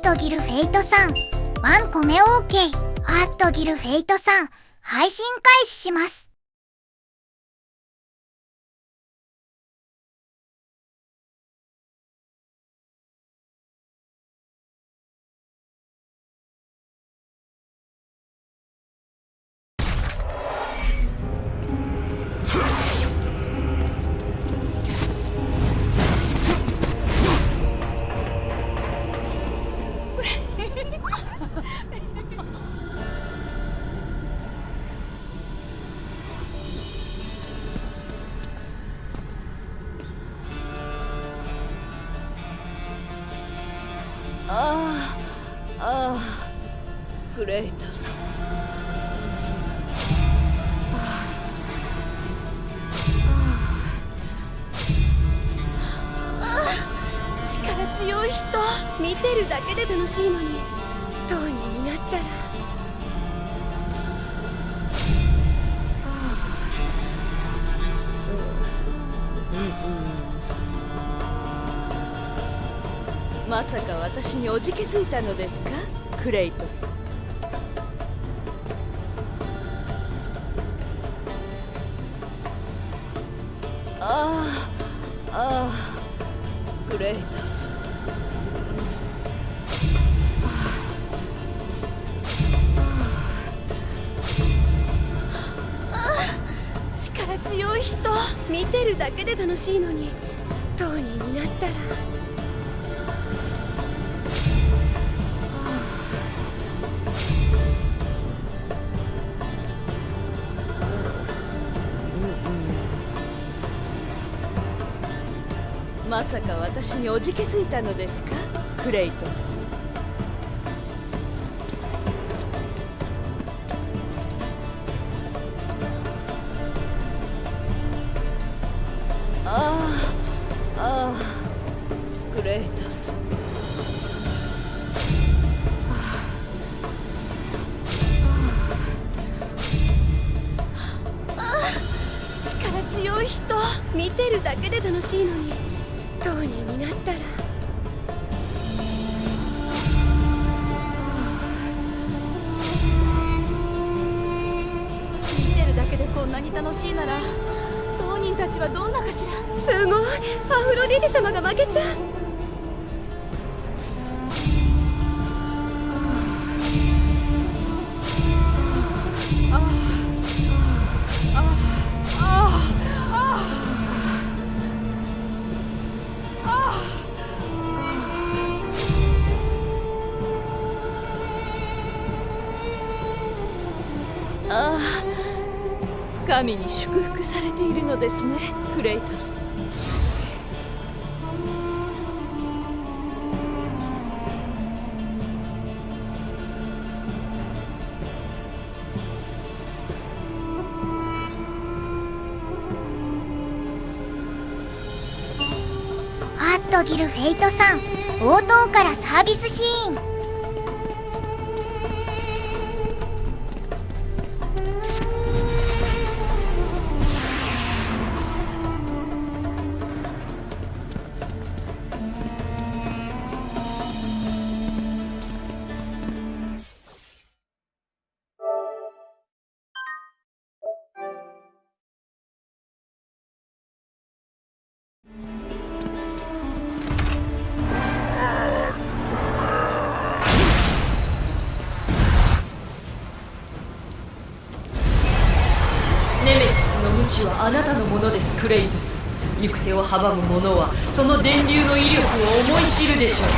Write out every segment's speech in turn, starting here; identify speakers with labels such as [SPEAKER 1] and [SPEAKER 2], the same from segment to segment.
[SPEAKER 1] とギルフェイトさん、ワンコメ OK。ギルフェイトさん、配信開始します。
[SPEAKER 2] クレイトス。
[SPEAKER 3] 力強い人、見てるだけで楽しいのに、当人になったら
[SPEAKER 2] まさか私におじけづいたのですか、クレイトス。クレイトス。
[SPEAKER 3] 力強い人、見てるだけで楽しいのに、当人になったら
[SPEAKER 2] まさか私におじけづいたのですか、クレイトス。クレイトス。
[SPEAKER 3] 力強い人、見てるだけで楽しいのに、当人になったら見てるだけでこんなに楽しいなら、当人たちはどんなかしら。すごい、アフロディテ様が負けちゃう。
[SPEAKER 2] 神に祝福されているのですね、クレイトス。
[SPEAKER 1] ギルフェイトさん、冒頭からサービスシーン。
[SPEAKER 4] はあなたのものです、クレイトス。行く手を阻む者はその電流の威力を思い知るでしょう。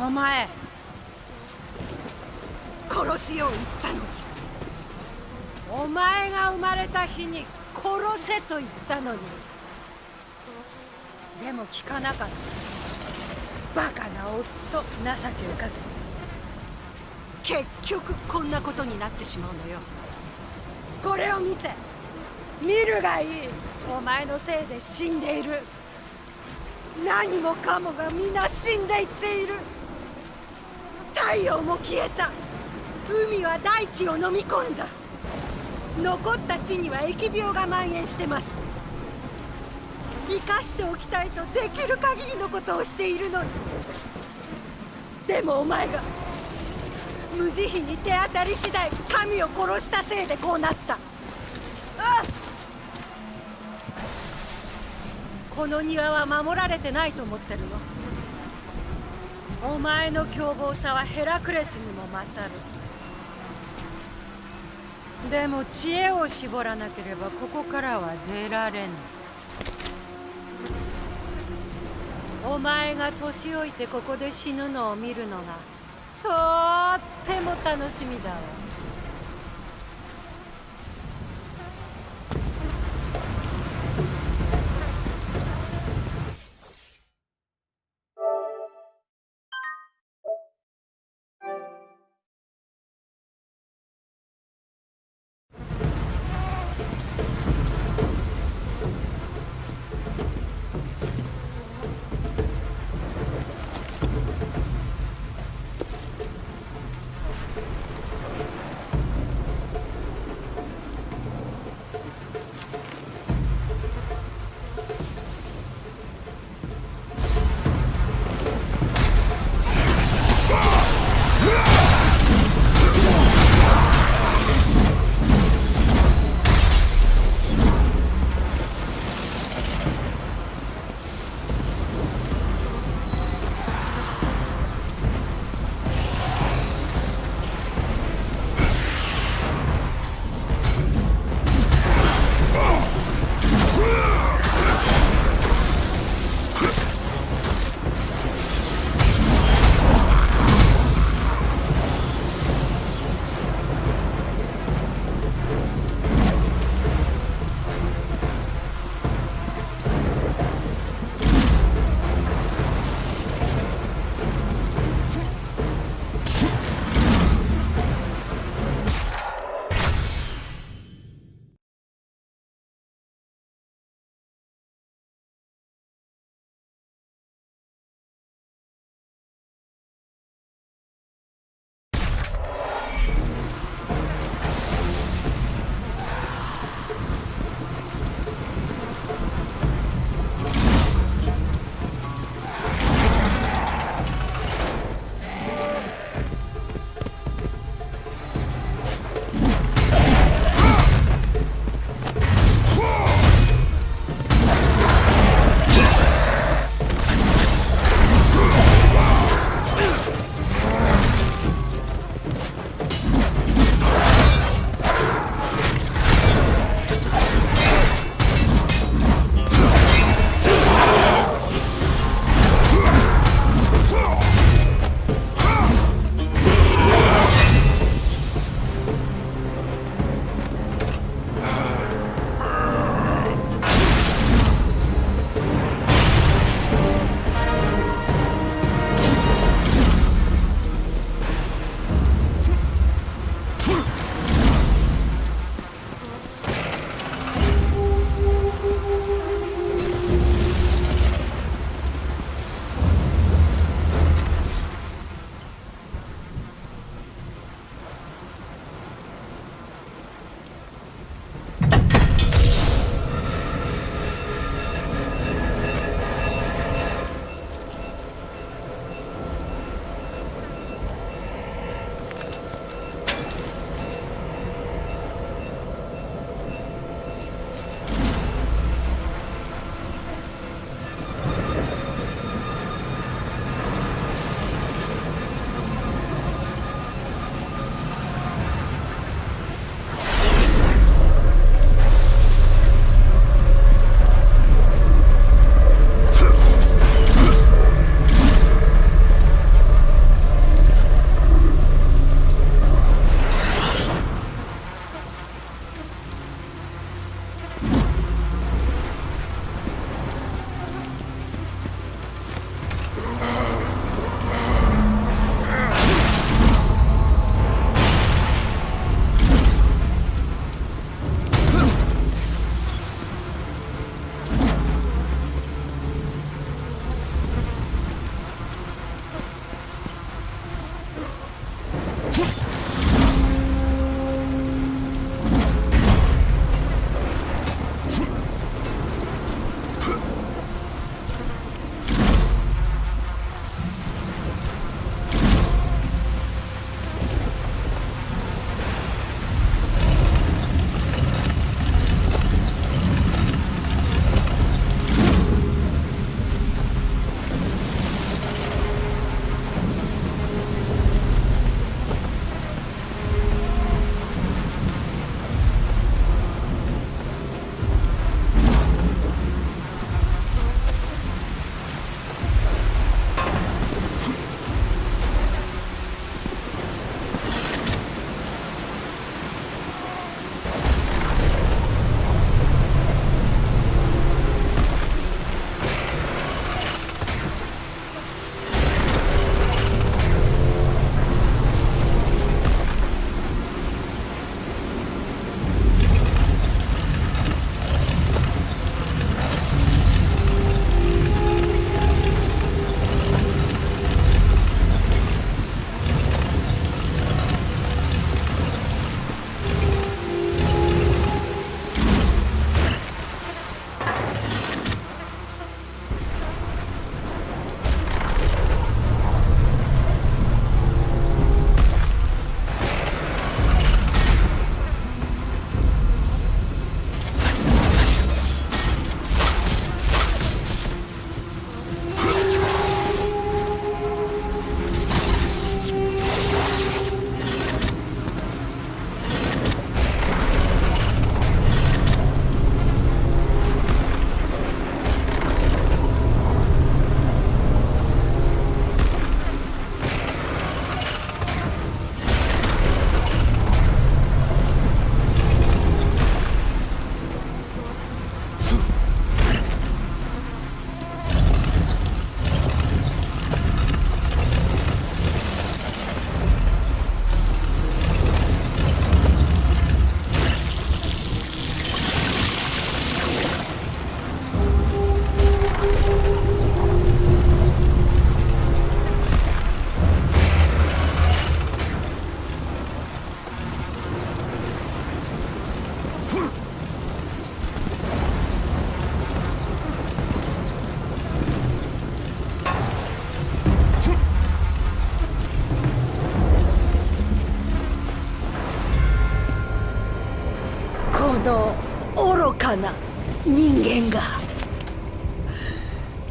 [SPEAKER 3] お前殺しよう言ったのに。お前が生まれた日に殺せと言ったのに。でも聞かなかった。バカな夫、情けをかけて結局こんなことになってしまうのよ。これを見て、見るがいい。お前のせいで死んでいる。何もかもが皆死んでいっている。太陽も消えた。海は大地を飲み込んだ。残った地には疫病が蔓延してます。生かしておきたいとできる限りのことをしているのに。でもお前が無慈悲に手当たり次第神を殺したせいでこうなった。ああ、この庭は守られてないと思ってるの。お前の凶暴さはヘラクレスにも勝る。でも知恵を絞らなければここからは出られぬ。お前が年老いてここで死ぬのを見るのがとっても楽しみだわ。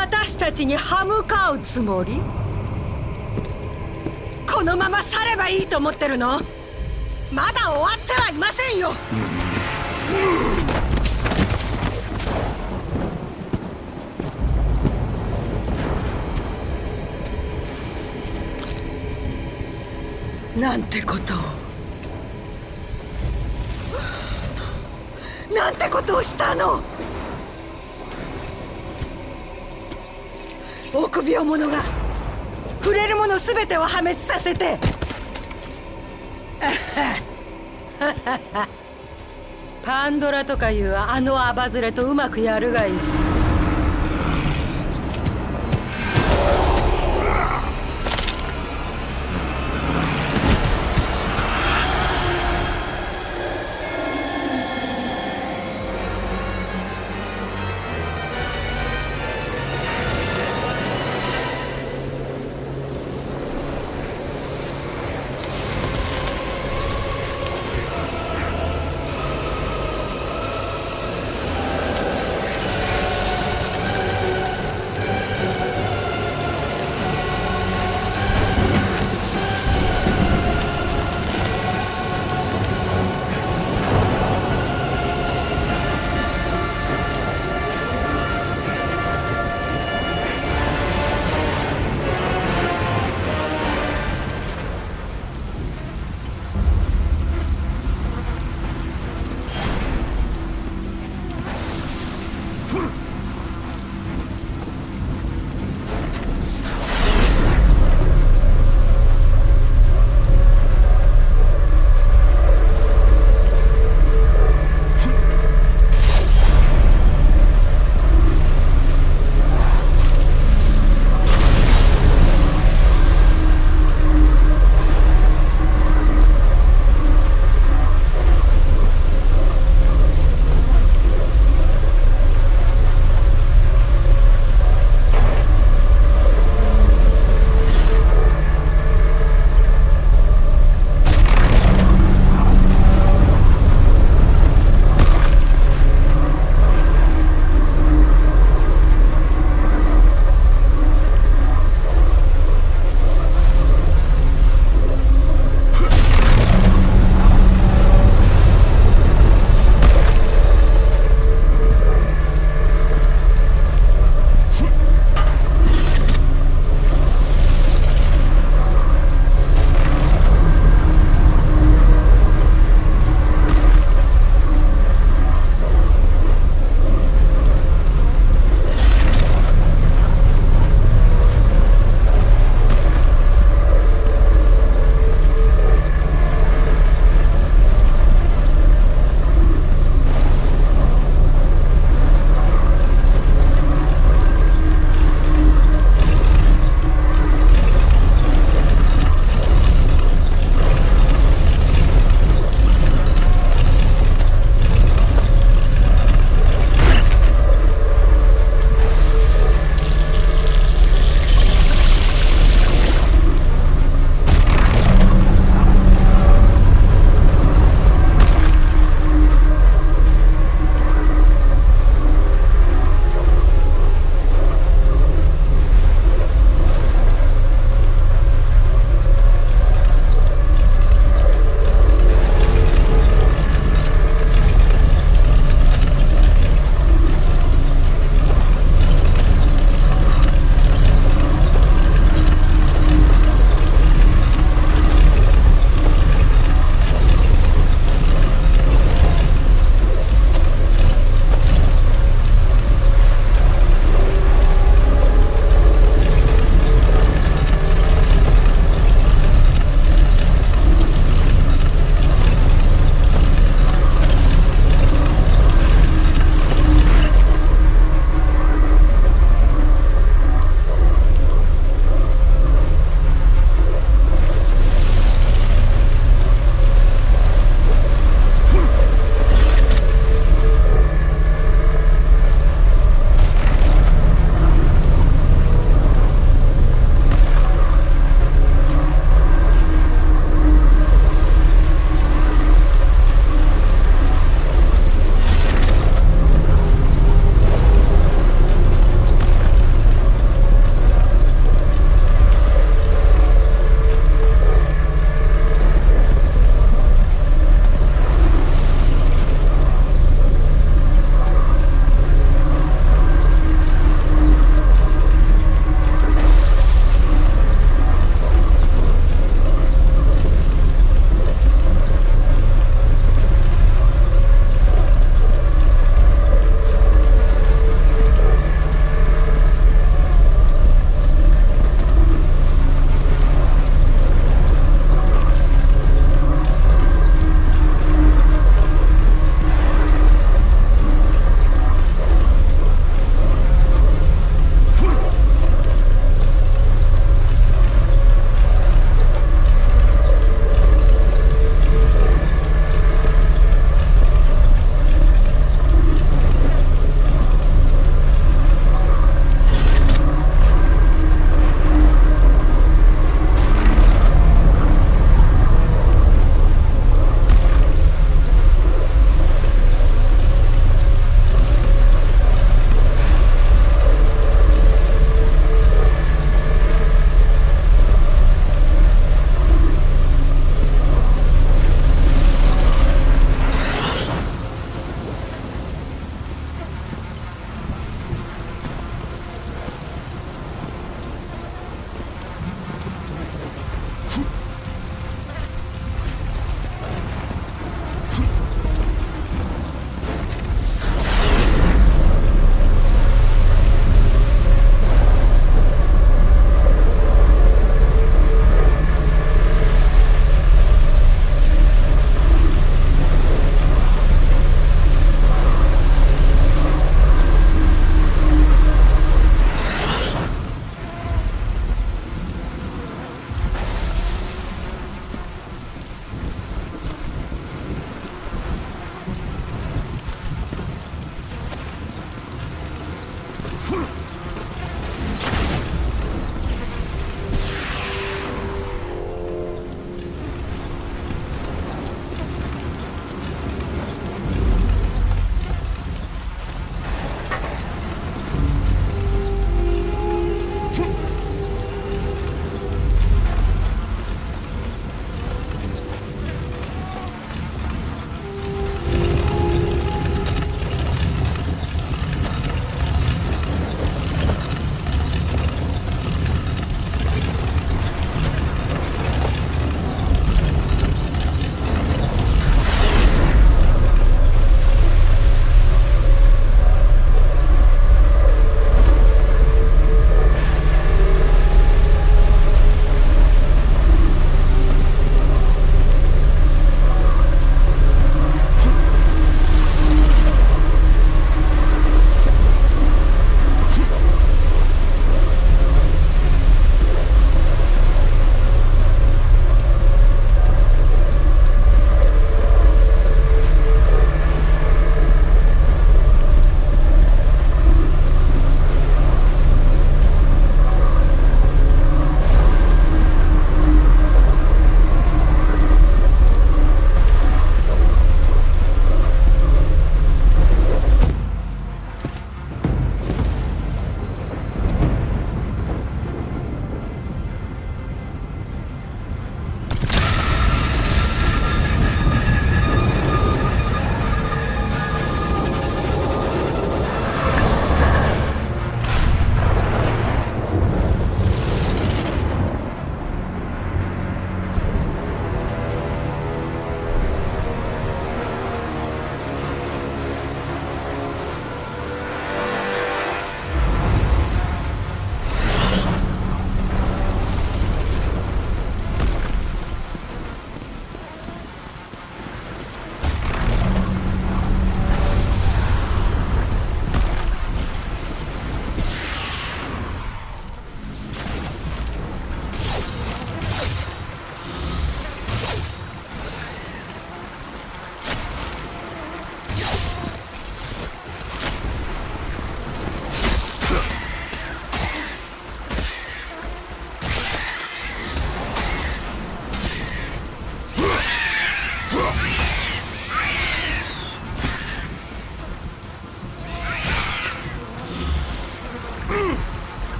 [SPEAKER 3] 私たちに歯向かうつもり？このまま去ればいいと思ってるの？まだ終わってはいませんよ。なんてことを、なんてことをしたの。臆病者が触れるもの全てを破滅させてパンドラとかいうあのアバズレとうまくやるがいい。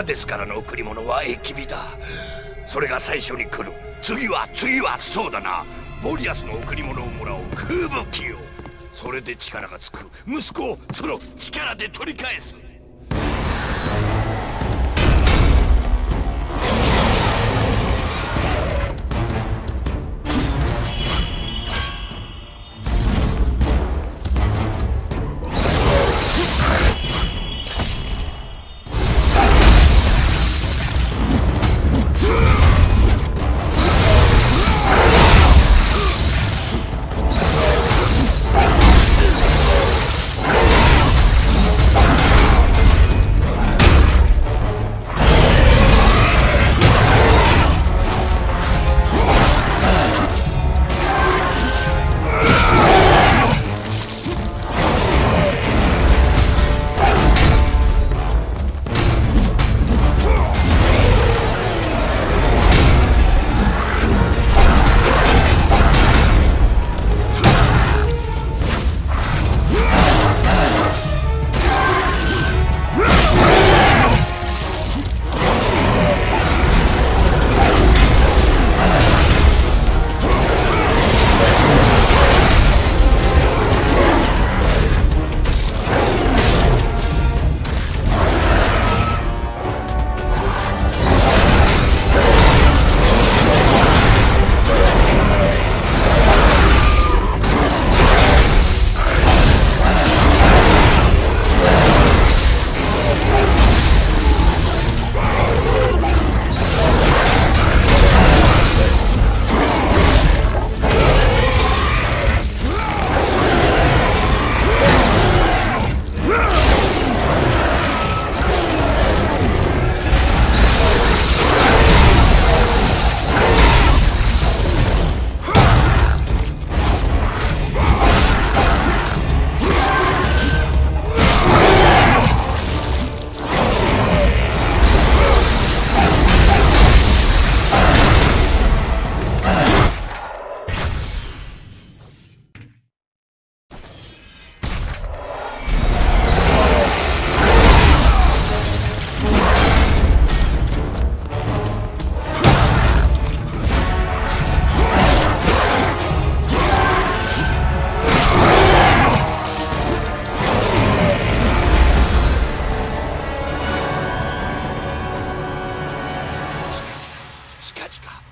[SPEAKER 5] デスからの贈り物は駅火だ。それが最初に来る。次はそうだな、ボリアスの贈り物をもらおう。風吹きを。それで力がつく。息子をその力で取り返す。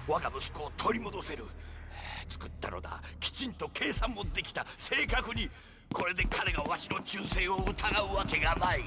[SPEAKER 5] 我が息子を取り戻せる。作ったのだ。きちんと計算もできた。正確に。これで彼がわしの忠誠を疑うわけがない。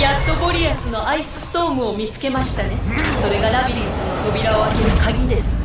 [SPEAKER 4] やっとボリアスのアイスストームを見つけましたね。それがラビリンスの扉を開ける鍵です。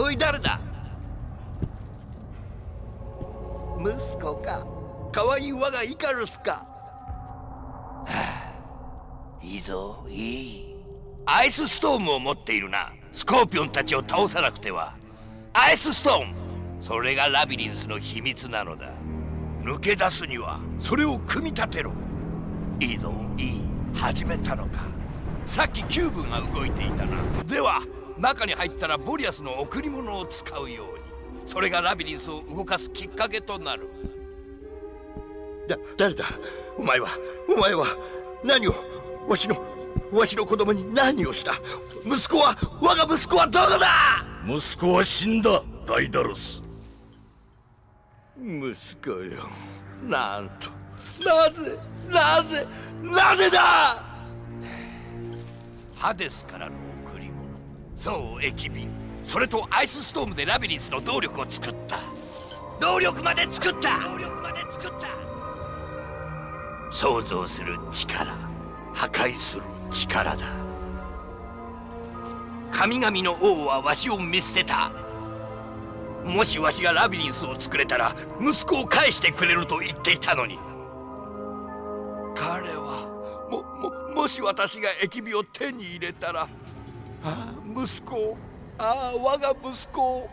[SPEAKER 5] おい誰だ？息子か。かわいい我がイカルスか。いいぞ、いい。アイスストームを持っているな。スコーピオンたちを倒さなくては。アイスストーム、それがラビリンスの秘密なのだ。抜け出すにはそれを組み立てろ。いいぞ、いい。始めたのか。さっきキューブが動いていたな。では中に入ったらボリアスの贈り物を使うように。それがラビリンスを動かすきっかけとなる。誰だ？お前は何を？わしの子供に何をした？我が息子はどこだ？
[SPEAKER 6] 息子は死んだ、ダイダロス。
[SPEAKER 5] 息子よ、なんと、なぜだ！ハデスからの贈り物。そう、疫病。それとアイスストームでラビリンスの動力を作った。動力まで作った。創造する力、破壊する力だ。神々の王はわしを見捨てた。もしわしがラビリンスを作れたら息子を返してくれると言っていたのに。彼はもし私が疫病を手に入れたら、息子、我が息子。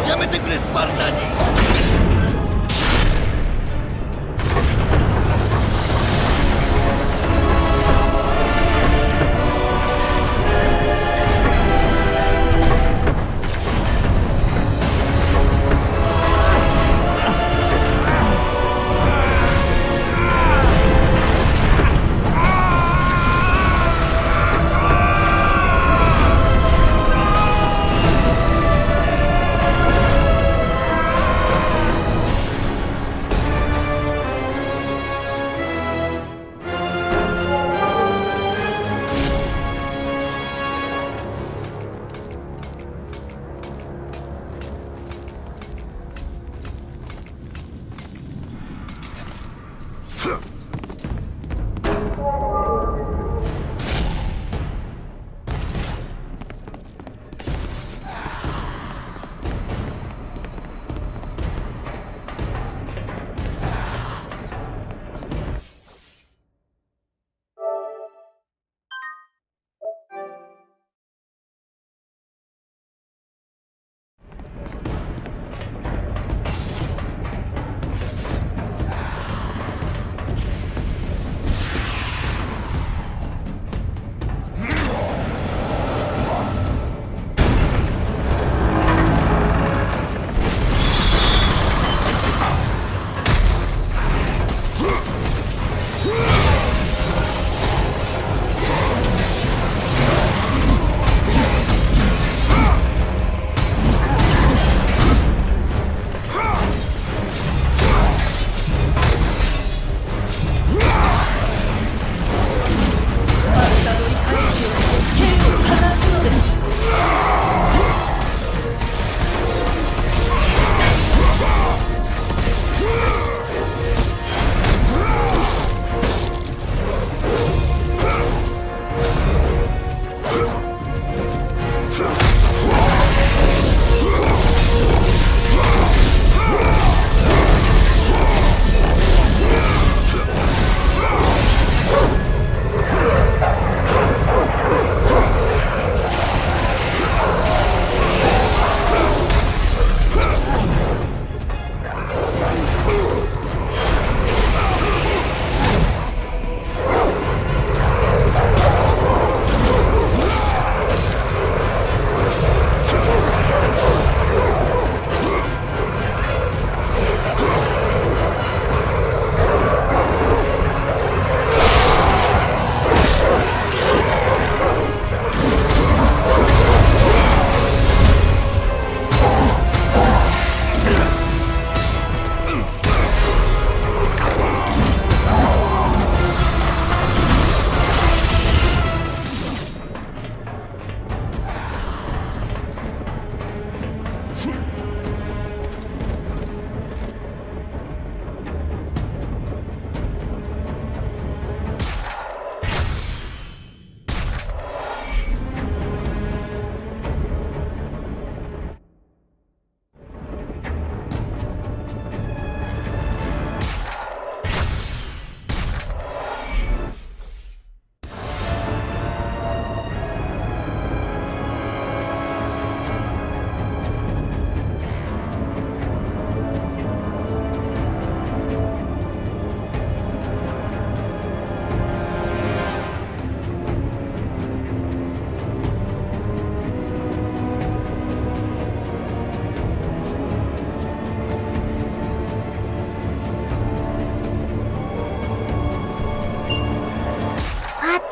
[SPEAKER 5] やめてくれ、スパルタ人。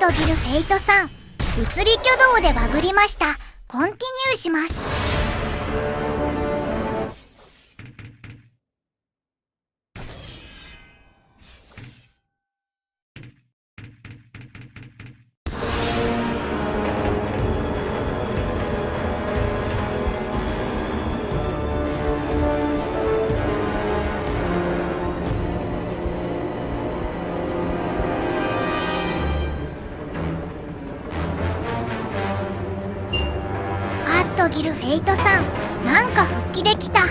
[SPEAKER 1] とギルフェイトさん、物理挙動でバグりました。コンティニューします。ギルフェイトさん、なんか復帰できた。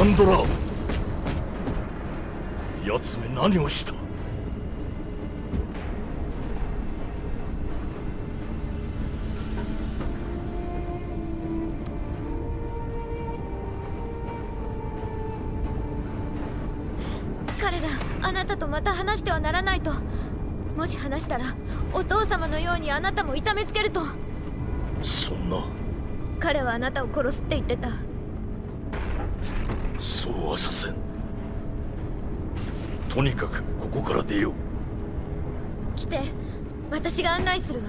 [SPEAKER 6] ンドラ、奴め何をした？
[SPEAKER 7] 彼があなたとまた話してはならないと。もし話したらお父様のようにあなたも痛めつけると。
[SPEAKER 6] そんな。
[SPEAKER 7] 彼はあなたを殺すって言ってた。
[SPEAKER 6] そうはさせん。とにかくここから出よう。
[SPEAKER 7] 来て、私が案内するわ。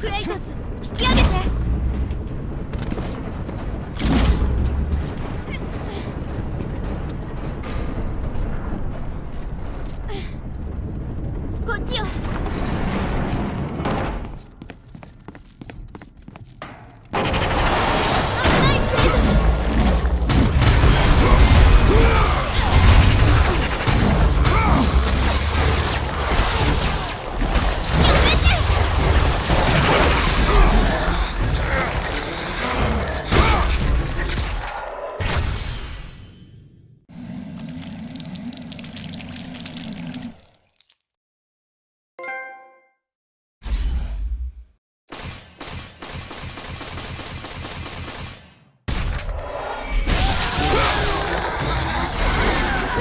[SPEAKER 7] クレイトス、引き上げて。こっちよ。危ないク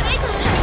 [SPEAKER 7] レイトス。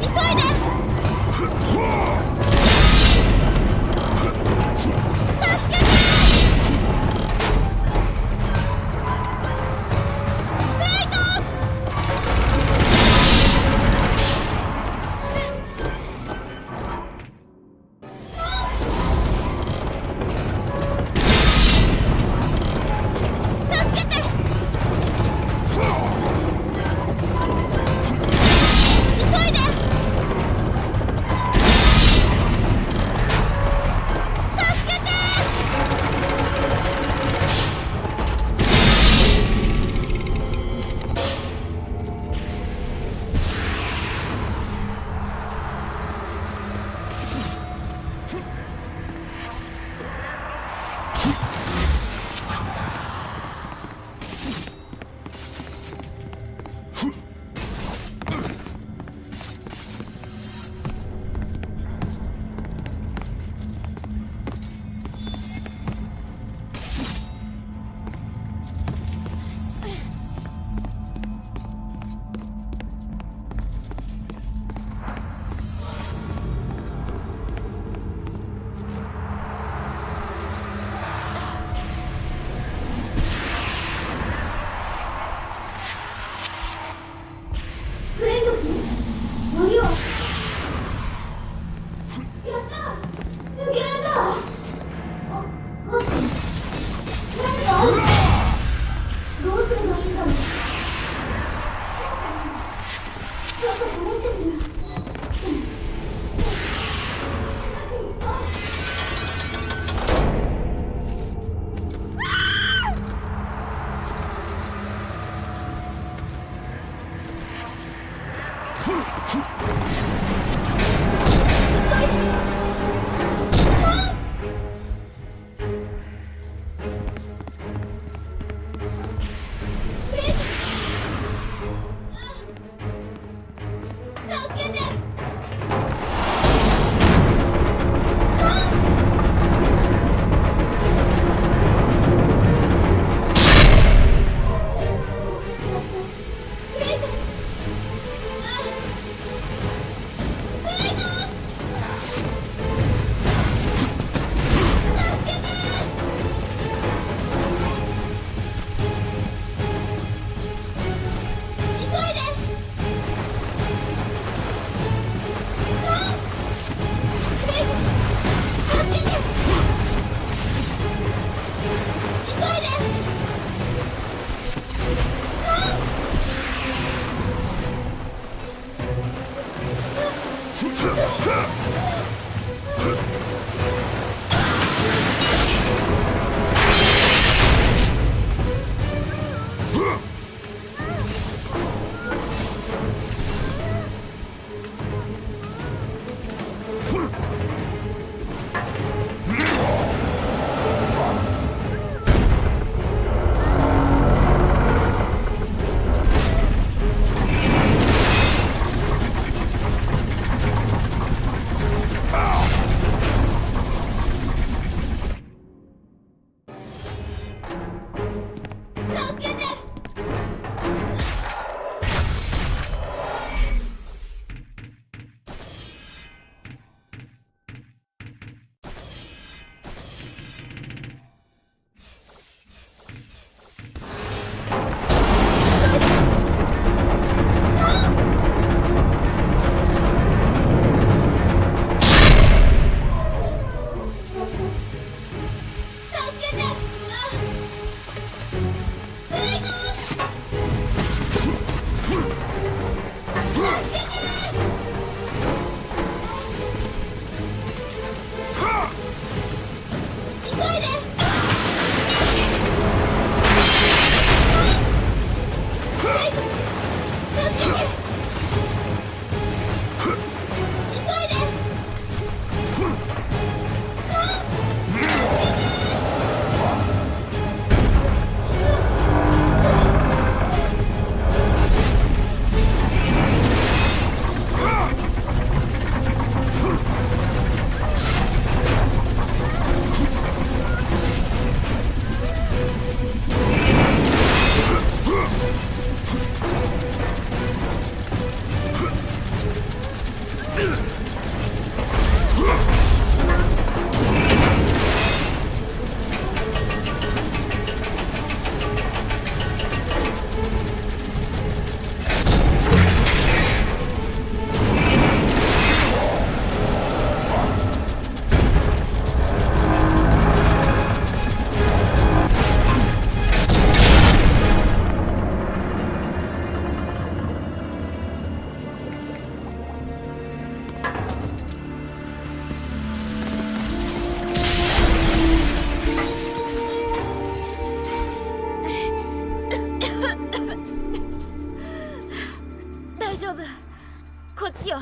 [SPEAKER 7] 急いで。大丈夫、こっちよ。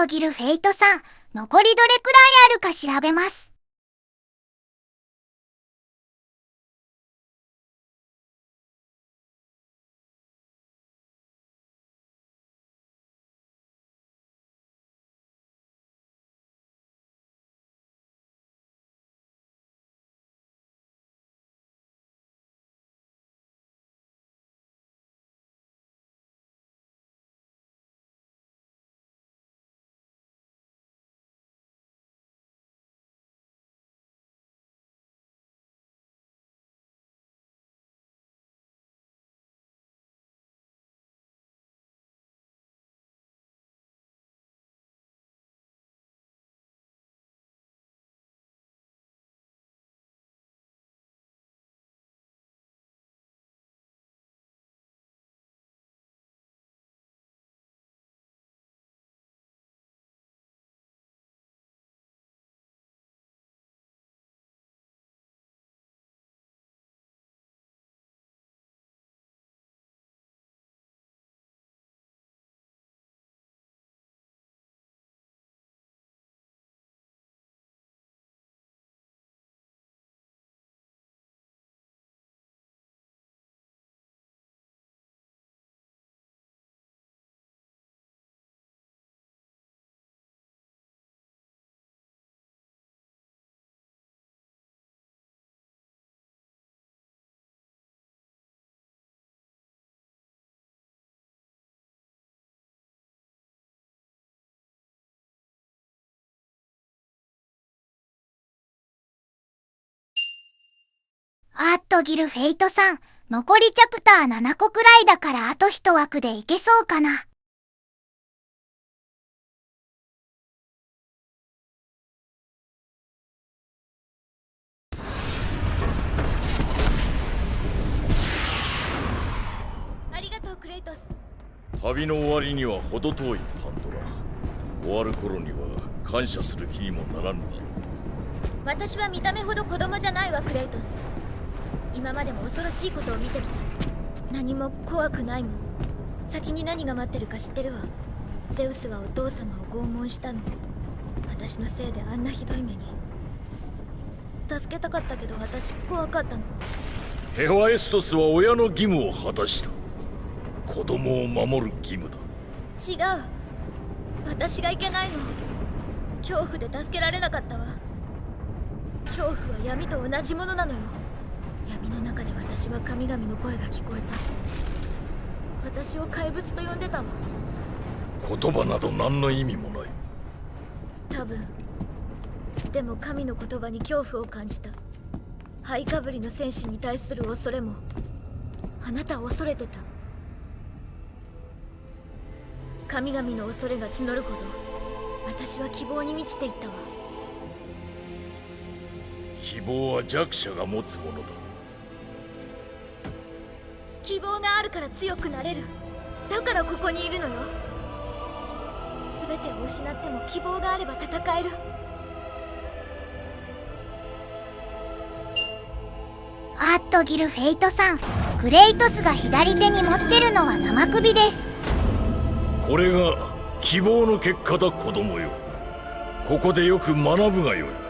[SPEAKER 1] ギルフェイトさん、残りどれくらいあるか調べます。とギルフェイトさん、残りチャプター7個くらいだからあと1枠でいけそうかな。
[SPEAKER 7] ありがとうクレイトス。
[SPEAKER 6] 旅の終わりには程遠いパンドラ。終わる頃には感謝する気にもならぬだろう。
[SPEAKER 7] 私は見た目ほど子供じゃないわクレイトス。今までも恐ろしいことを見てきた。何も怖くないもん。先に何が待ってるか知ってるわ。ゼウスはお父様を拷問したの。私のせいであんなひどい目に。助けたかったけど私怖かったの。
[SPEAKER 6] ヘファエストスは親の義務を果たした。子供を守る義務だ。
[SPEAKER 7] 違う、私がいけないの。恐怖で助けられなかったわ。恐怖は闇と同じものなのよ。闇の中で私は神々の声が聞こえた。私を怪物と呼んでたわ。
[SPEAKER 6] 言葉など何の意味もない。
[SPEAKER 7] 多分。でも神の言葉に恐怖を感じた。灰かぶりの戦士に対する恐れも。あなたを恐れてた。神々の恐れが募るほど私は希望に満ちていったわ。
[SPEAKER 6] 希望は弱者が持つものだ。
[SPEAKER 7] 希望があるから強くなれる。だからここにいるのよ。全てを失っても希望があれば戦える。
[SPEAKER 1] あっとギルフェイトさん、クレイトスが左手に持ってるのは生首です。
[SPEAKER 6] これが希望の結果だ子供よ。ここでよく学ぶがよい。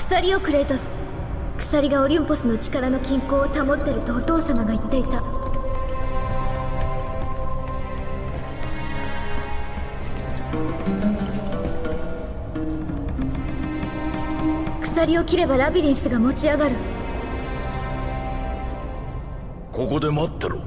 [SPEAKER 7] 鎖よクレイトス。鎖がオリュンポスの力の均衡を保ってるとお父様が言っていた。鎖を切ればラビリンスが持ち上がる。
[SPEAKER 6] ここで待ってろ。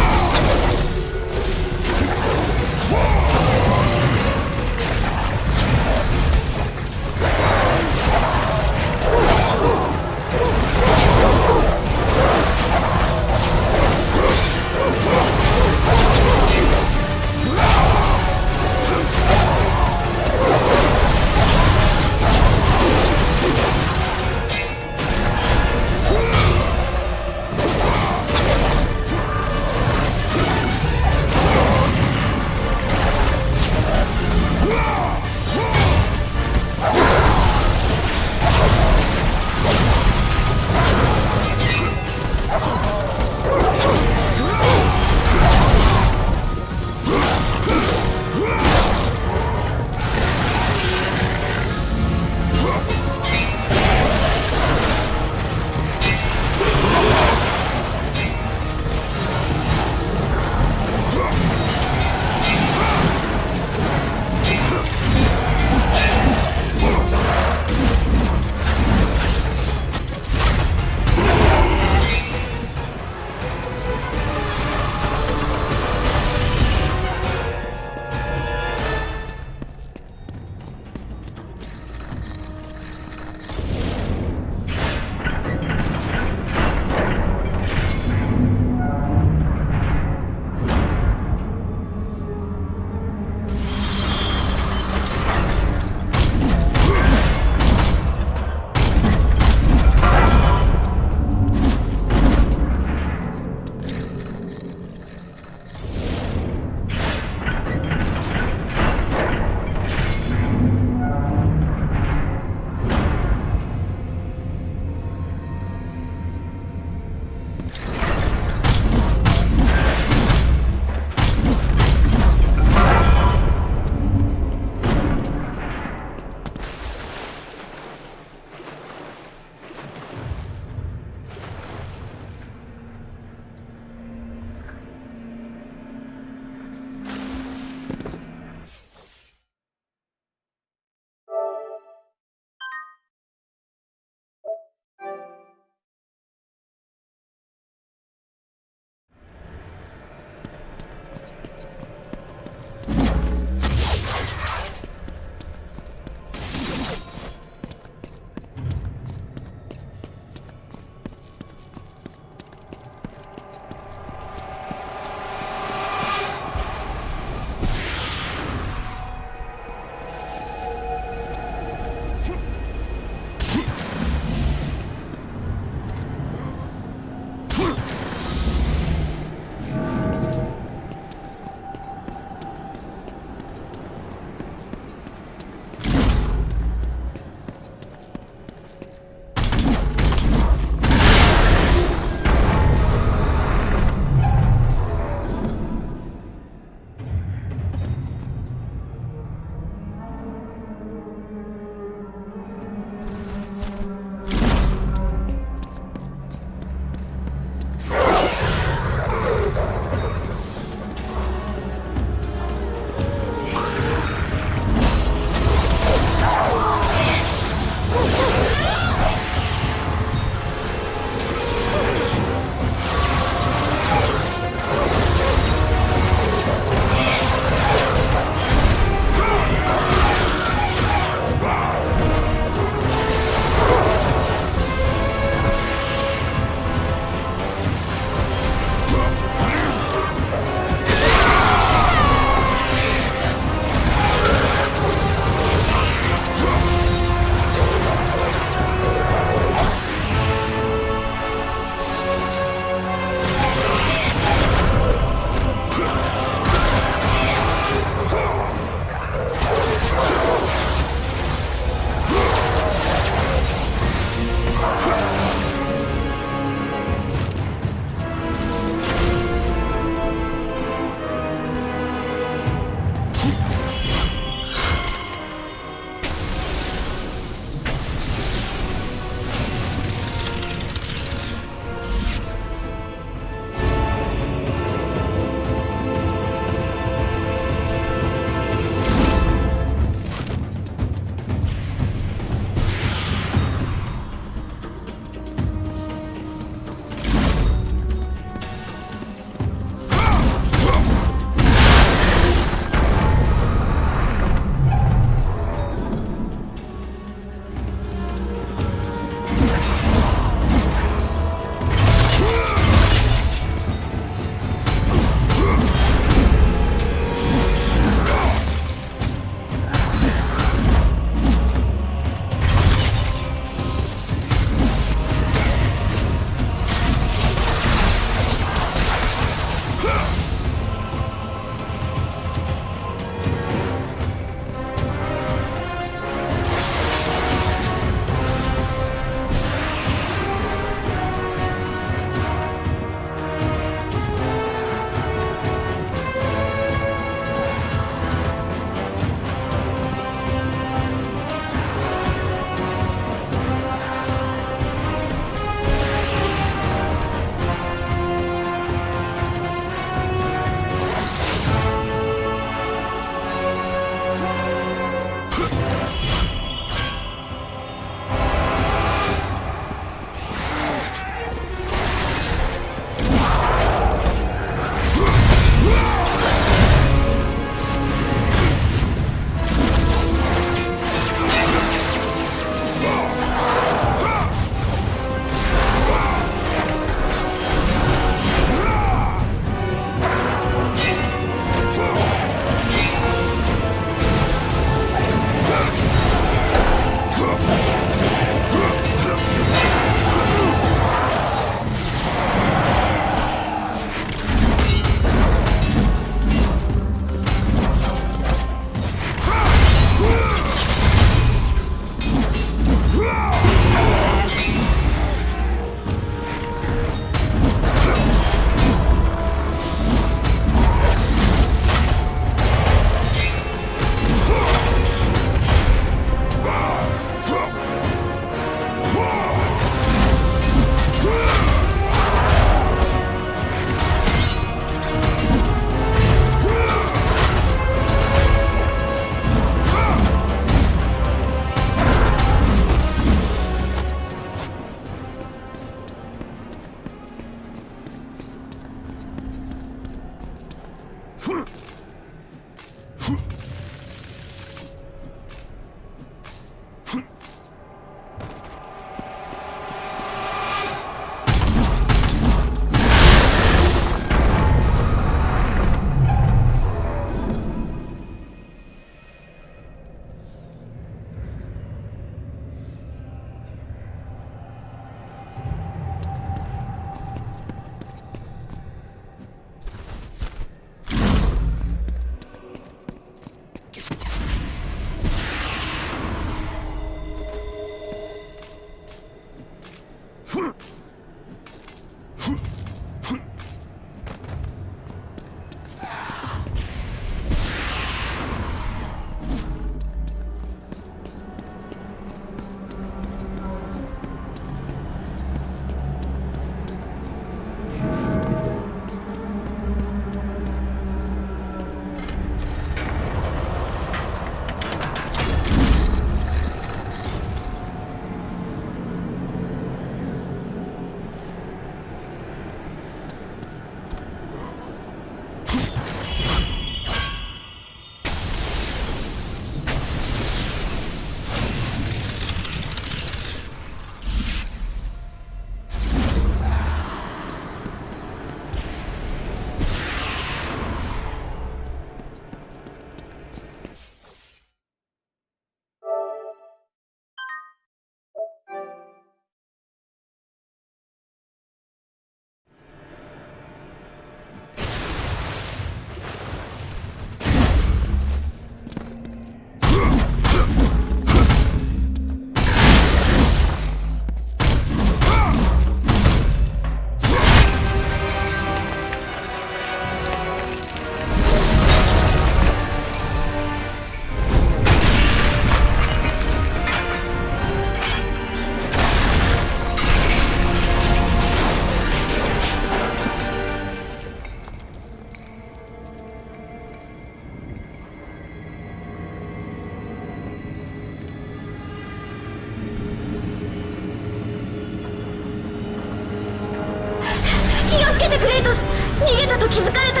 [SPEAKER 7] クレイトス、逃げたと気づかれた。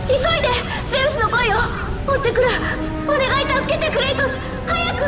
[SPEAKER 7] 急いでゼウスの声を追ってくる。お願い、助けてクレイトス、早く。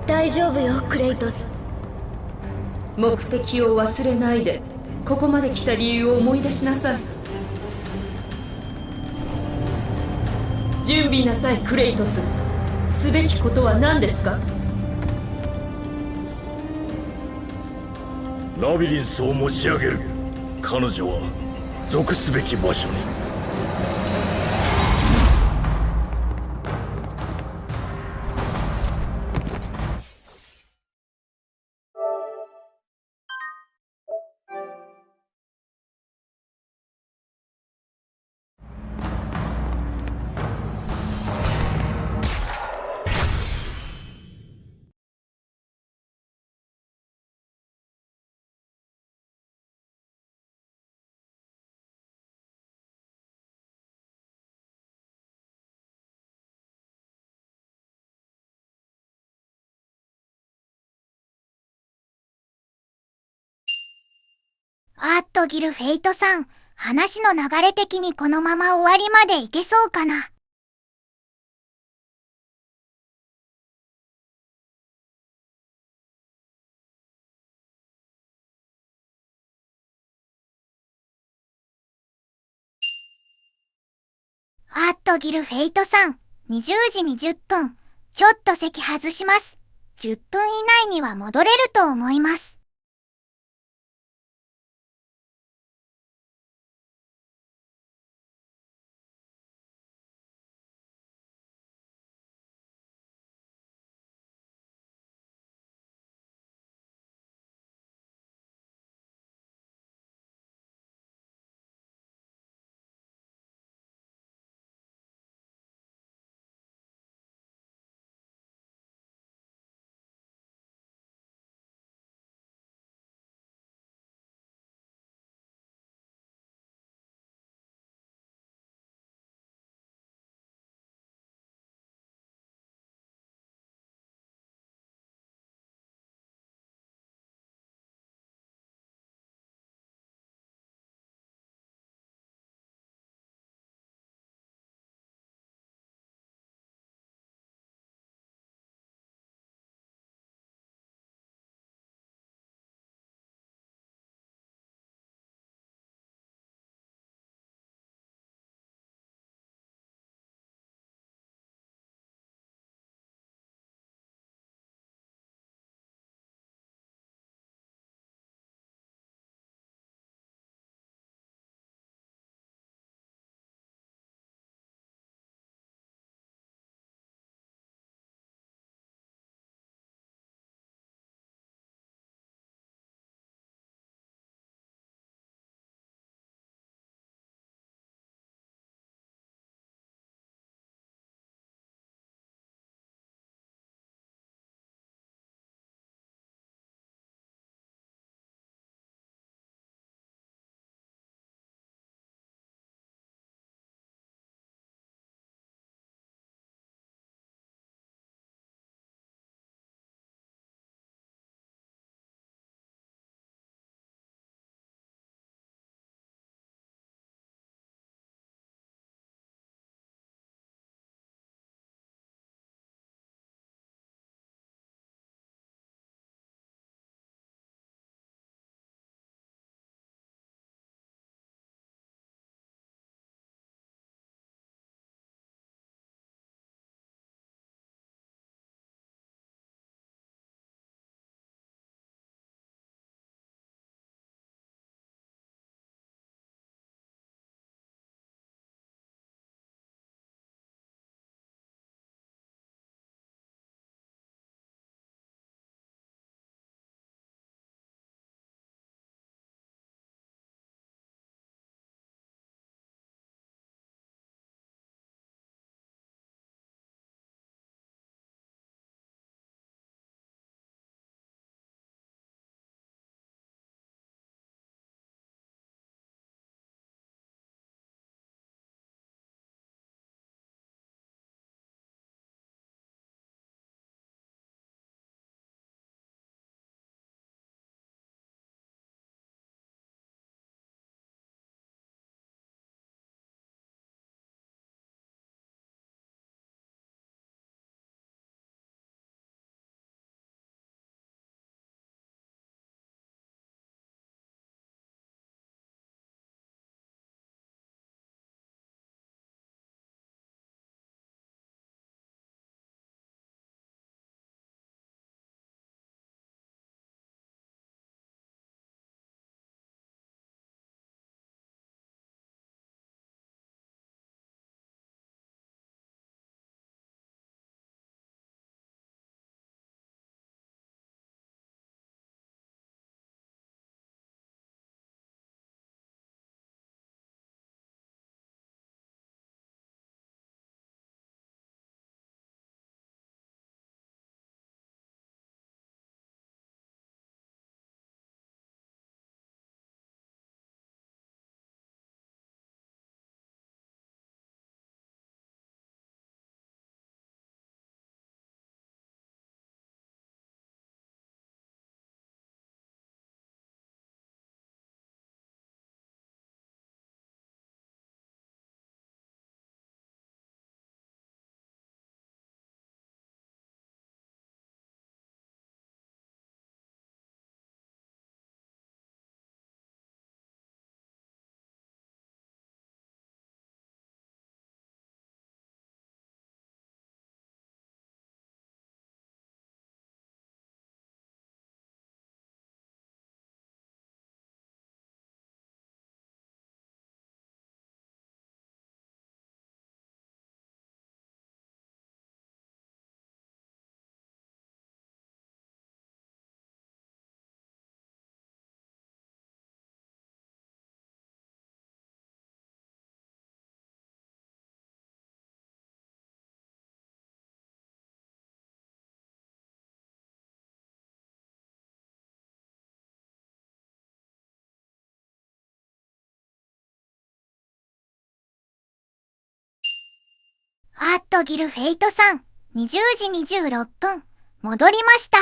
[SPEAKER 7] 大丈夫よクレイトス。
[SPEAKER 4] 目的を忘れないで、ここまで来た理由を思い出しなさい。準備なさいクレイトス。すべきことは何ですか？
[SPEAKER 6] ラビリンスを持ち上げる。彼女は属すべき場所に。
[SPEAKER 1] ギルフェイトさん、話の流れ的にこのまま終わりまでいけそうかな。ギルフェイトさん、20時20分。ちょっと席外します。10分以内には戻れると思います。ットギルフェイトさん、20時26分、戻りました。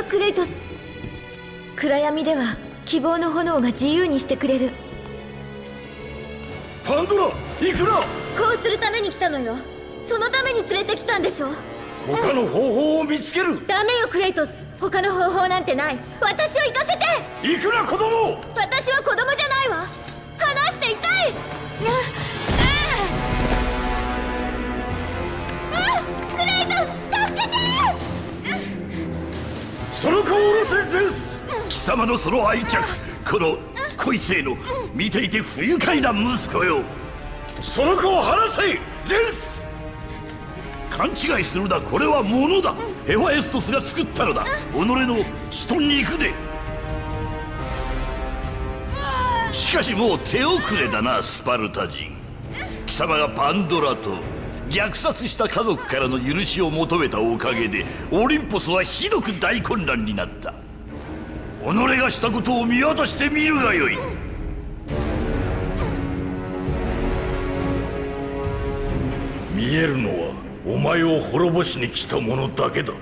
[SPEAKER 7] クレイトス。暗闇では希望の炎が自由にしてくれる。
[SPEAKER 6] パンドラ、いくら。
[SPEAKER 7] こうするために来たのよ。そのために連れてきたんでしょ。
[SPEAKER 6] 他の方法を見つける。
[SPEAKER 7] ダメよクレイトス、他の方法なんてない。私を行かせて。
[SPEAKER 6] いくら子供。
[SPEAKER 7] 私は子供じゃないわ。離して痛い。クレイトス助けて。
[SPEAKER 6] その子を下ろせゼウス。
[SPEAKER 5] 貴様のその愛着、このこいつへの見ていて不愉快な息子よ。
[SPEAKER 6] その子を離せゼウス。
[SPEAKER 5] 勘違いするな、これは物だ。ヘファエストスが作ったのだ。己の血と肉で。しかしもう手遅れだな、スパルタ人。貴様がパンドラと虐殺した家族からの許しを求めたおかげでオリンポスはひどく大混乱になった。己がしたことを見渡してみるがよい。
[SPEAKER 6] 見えるのはお前を滅ぼしに来た者だけだ。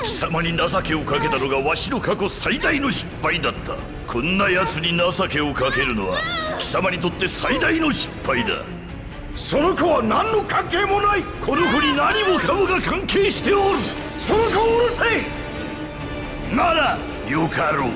[SPEAKER 5] 貴様に情けをかけたのがわしの過去最大の失敗だった。こんな奴に情けをかけるのは貴様にとって最大の失敗だ。
[SPEAKER 6] その子は何の関係もない。
[SPEAKER 5] この子に何もかもが関係しておる。
[SPEAKER 6] その子をうるせえ。
[SPEAKER 5] ならよかろう。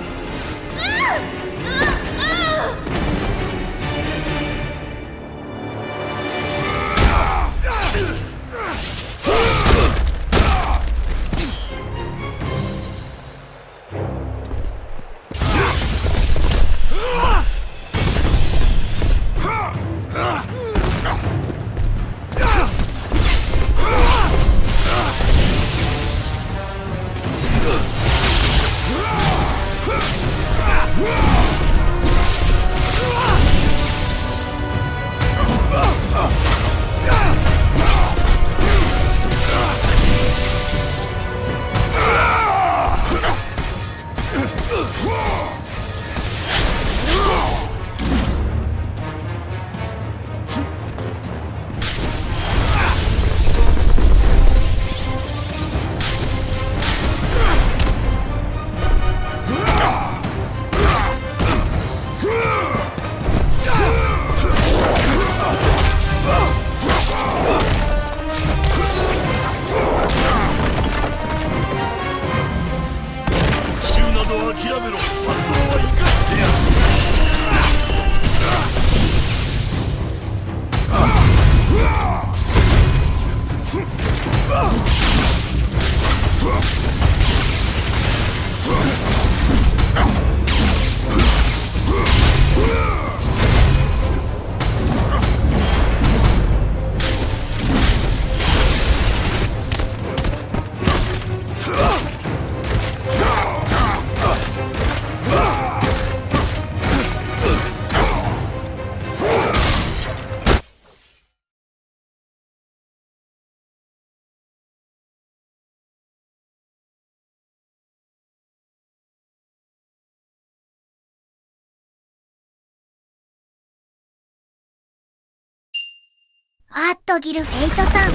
[SPEAKER 1] あっとギルフェイトさん、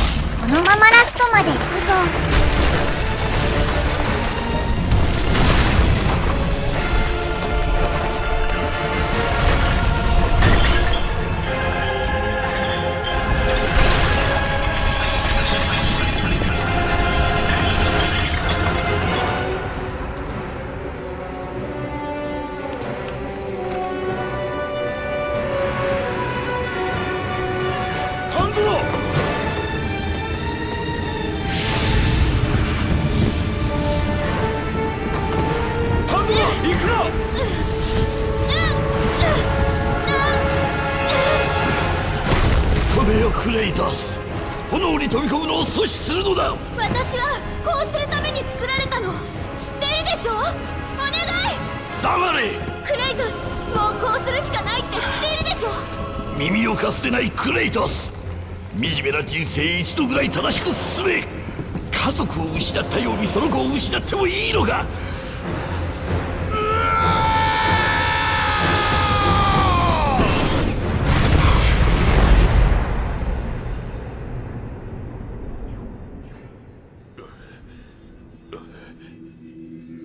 [SPEAKER 1] このままラストまで行くぞ。
[SPEAKER 5] クレイタス、炎に飛び込むのを阻止するのだ。
[SPEAKER 7] 私はこうするために作られたの知っているでしょ。お願い。
[SPEAKER 5] 黙れ。
[SPEAKER 7] クレイトス、もうこうするしかないって知っているでしょ。
[SPEAKER 5] 耳をかすでないクレイタス、惨めな人生一度ぐらい正しく進め。家族を失ったようにその子を失ってもいいのか。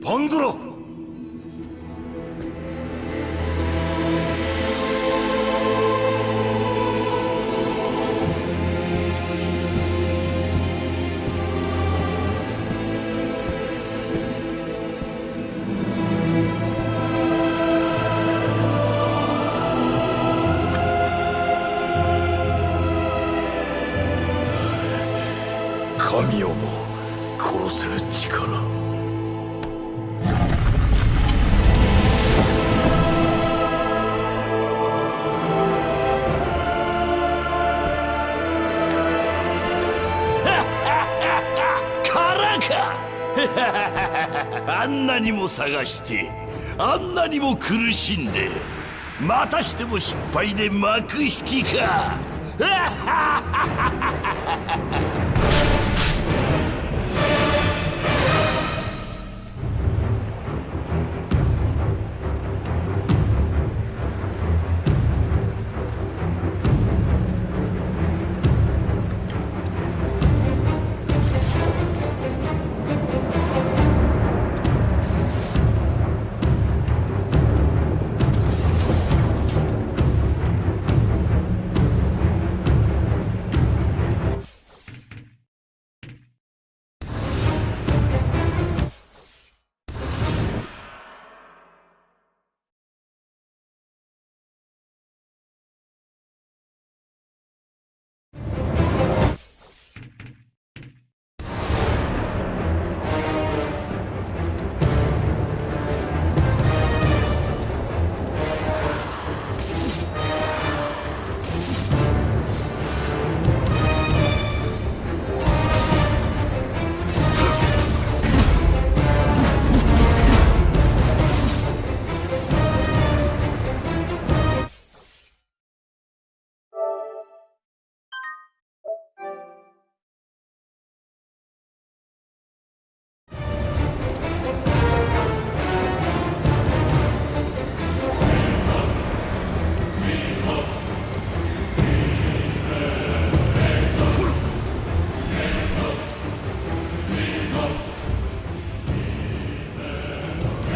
[SPEAKER 6] パンドラ、神をも殺せる力。
[SPEAKER 5] あんなにも探してあんなにも苦しんでまたしても失敗で幕引きか。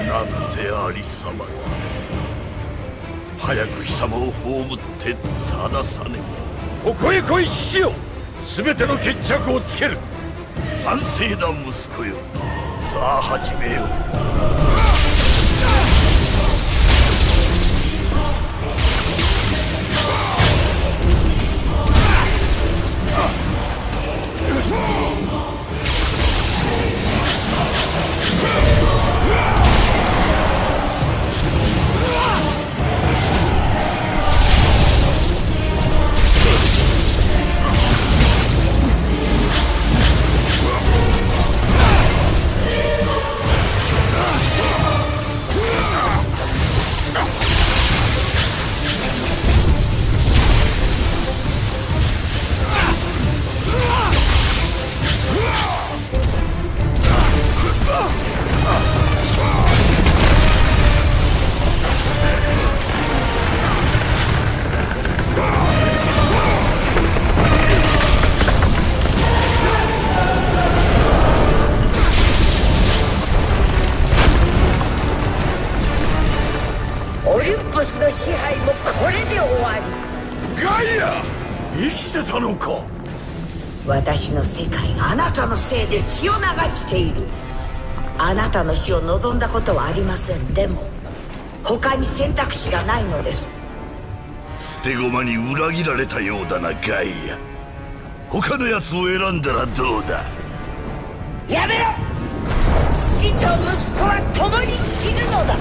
[SPEAKER 5] なんてありさまだ。早く貴様を葬って正さね
[SPEAKER 6] ここへ来い父よ。全ての決着をつける。
[SPEAKER 5] 賛成だ息子よ。さあ始めよう。
[SPEAKER 8] オリンポスの支配もこれで終わり。
[SPEAKER 5] ガイア、生きてたのか。
[SPEAKER 8] 私の世界があなたのせいで血を流している。あなたの死を望んだことはありません。でも他に選択肢がないのです。
[SPEAKER 5] 捨て駒に裏切られたようだなガイア。他のやつを選んだらどうだ。
[SPEAKER 8] やめろ。父と息子は共に死ぬのだ。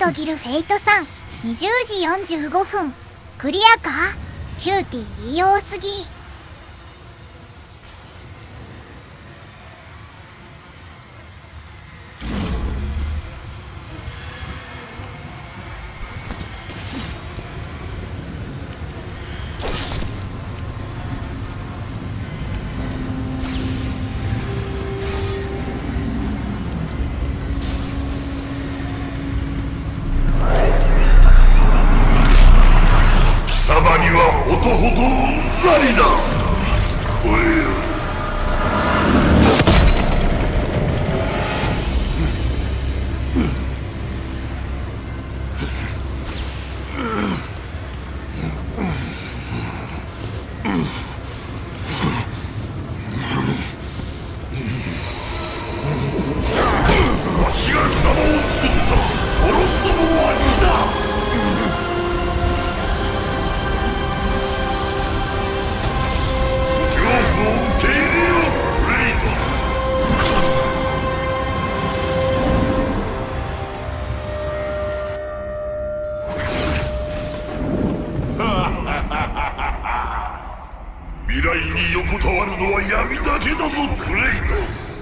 [SPEAKER 1] とギルフェイトさん、20時45分。クリアか？キューティー言い多すぎ。
[SPEAKER 5] 貴様にはほどほどうんざりだ。聞こえよ。わしが貴様を作った。殺すのもわしだ。受け入れよう、レイドス。未来に横たわるのは闇だけだぞ、クレイトス。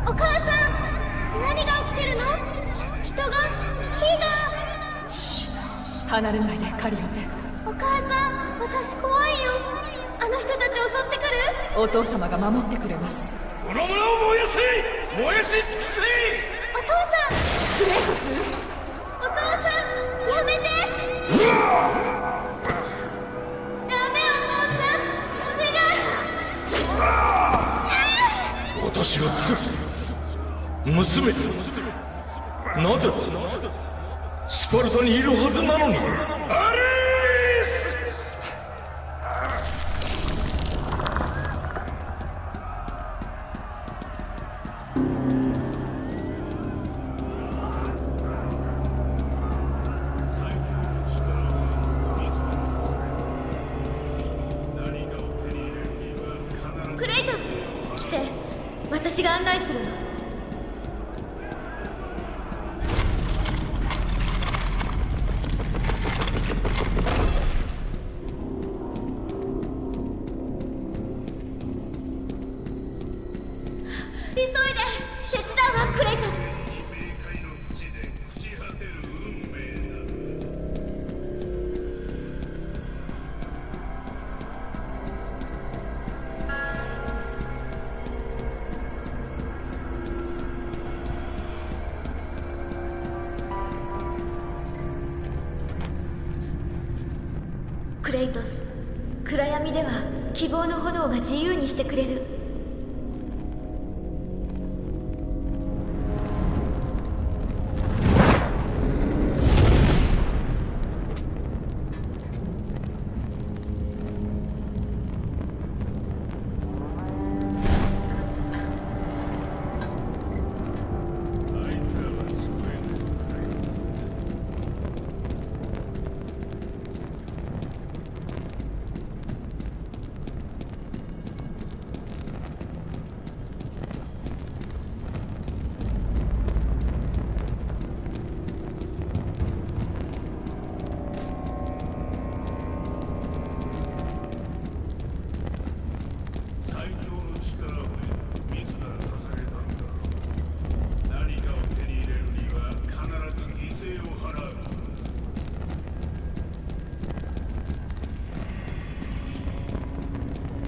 [SPEAKER 7] お母さん、何が起きてるの？人が、火が。
[SPEAKER 4] シッ、離れないでカリオペ。
[SPEAKER 7] お母さん、私怖いよ。あの人たち襲ってくる？
[SPEAKER 4] お父様が守ってくれます。
[SPEAKER 5] この村を燃やせ、燃やし尽くせ。
[SPEAKER 7] お父さん、
[SPEAKER 4] クレイトス、
[SPEAKER 7] お父さん、やめて。ダメ、お父さん、お願い。
[SPEAKER 6] 私が娘、なぜだ。スパルタにいるはずなのに。あれ
[SPEAKER 7] クレイトス、来て。私が案内するの。急いで、手伝うわ、クレイトス。クレイトス、暗闇では希望の炎が自由にしてくれる。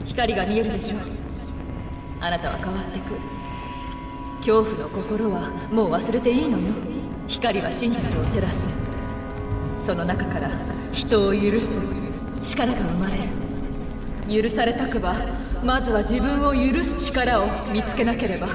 [SPEAKER 4] 光が見えるでしょう。あなたは変わってく。恐怖の心はもう忘れていいのよ。光は真実を照らす。その中から人を許す力が生まれる。許されたくばまずは自分を許す力を見つけなければ。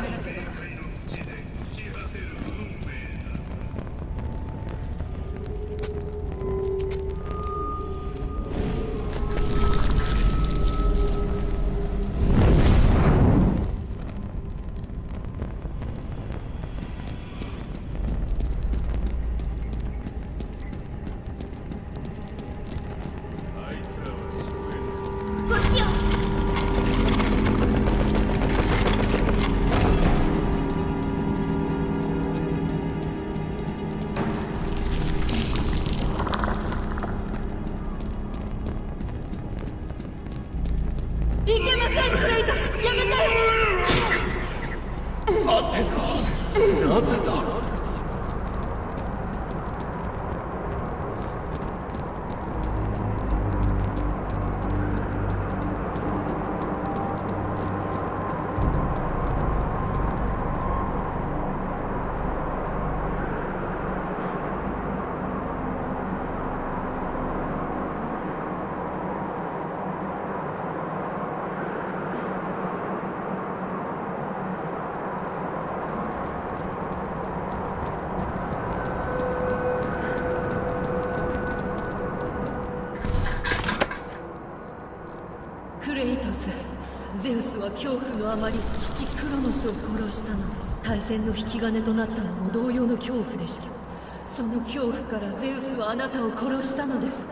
[SPEAKER 7] こっちよ。
[SPEAKER 3] いけませんクレイトス、やめて。
[SPEAKER 6] 待ってな、なぜだ。
[SPEAKER 4] クレイトス、ゼウスは恐怖のあまり父クロノスを殺したのです。大戦の引き金となったのも同様の恐怖でした。その恐怖からゼウスはあなたを殺したのです。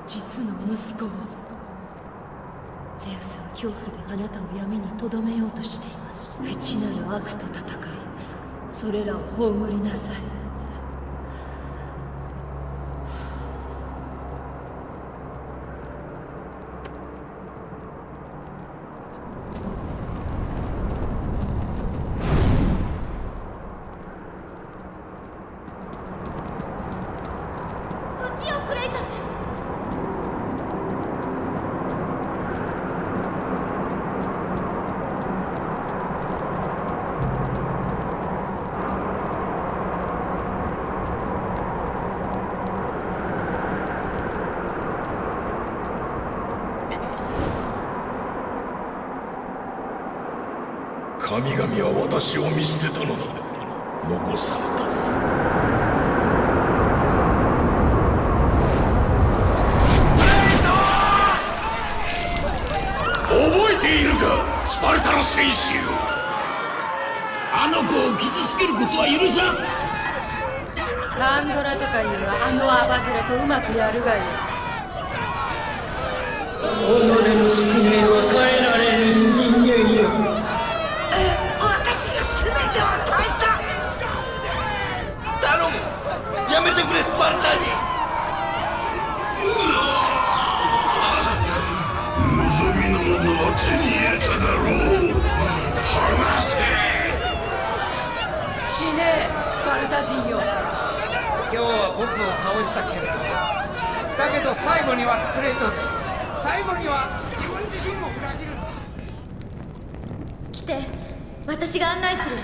[SPEAKER 4] 実の息子を。ゼウスは恐怖であなたを闇にとどめようとしています。内なる悪と戦い、それらを葬りなさい。
[SPEAKER 7] こっちよクレイトス。
[SPEAKER 6] 神々は私を見捨てたのだ。残された。覚えているか、スパルタの戦士よ。あの子を傷つけることは許さん。
[SPEAKER 3] パンドラとかいうあのアバズレとうまくやるがいい。
[SPEAKER 9] 己の宿命は変えられる人間よ。
[SPEAKER 8] 私が全てを与えた。
[SPEAKER 5] 頼む、やめてくれスパルタ人。望みのものは手に入れただろう。離せ。
[SPEAKER 3] 死ねえスパルタ人よ。
[SPEAKER 10] 今日は僕を倒したけれど、だけど最後にはクレイトス、最後には自分自身も裏切るんだ。
[SPEAKER 7] 来て、私が案内するわ。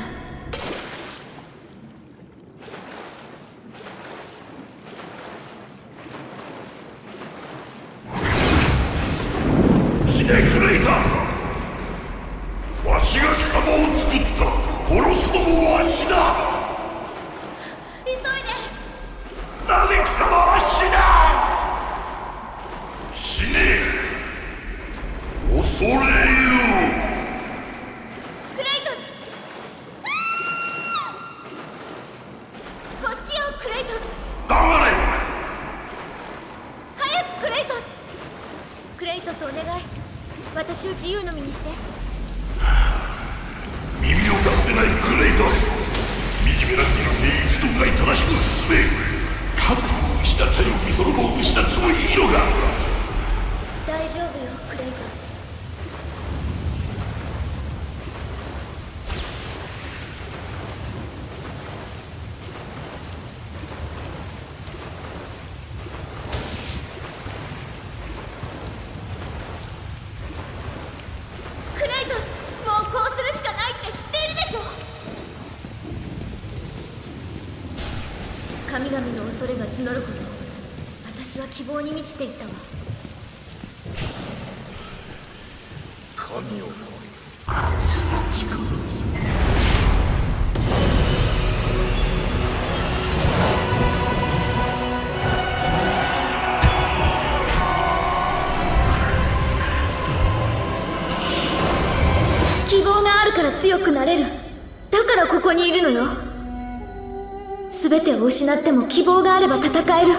[SPEAKER 5] 死ねクレイタス。わしが貴様を作った。殺すのもわしだ。
[SPEAKER 7] 急いで。
[SPEAKER 5] なぜ貴様は死なん。死ね。恐れよ。
[SPEAKER 7] クレイトス。こっちよクレイトス。
[SPEAKER 5] 黙れ。
[SPEAKER 7] 早くクレイトス。クレイトスお願い、私を自由の身にして。
[SPEAKER 5] 耳を貸せないクレイトス。惨めな人生生きとがい正しく進め。家族を失ったようにその子を失ってもいいのか。
[SPEAKER 7] 大丈夫よクレイトス。募るほど私は希望に満ちていったわ。
[SPEAKER 6] 神をこいつの力。
[SPEAKER 7] 希望があるから強くなれる。だからここにいるのよ。全てを失っても希望があれば戦える。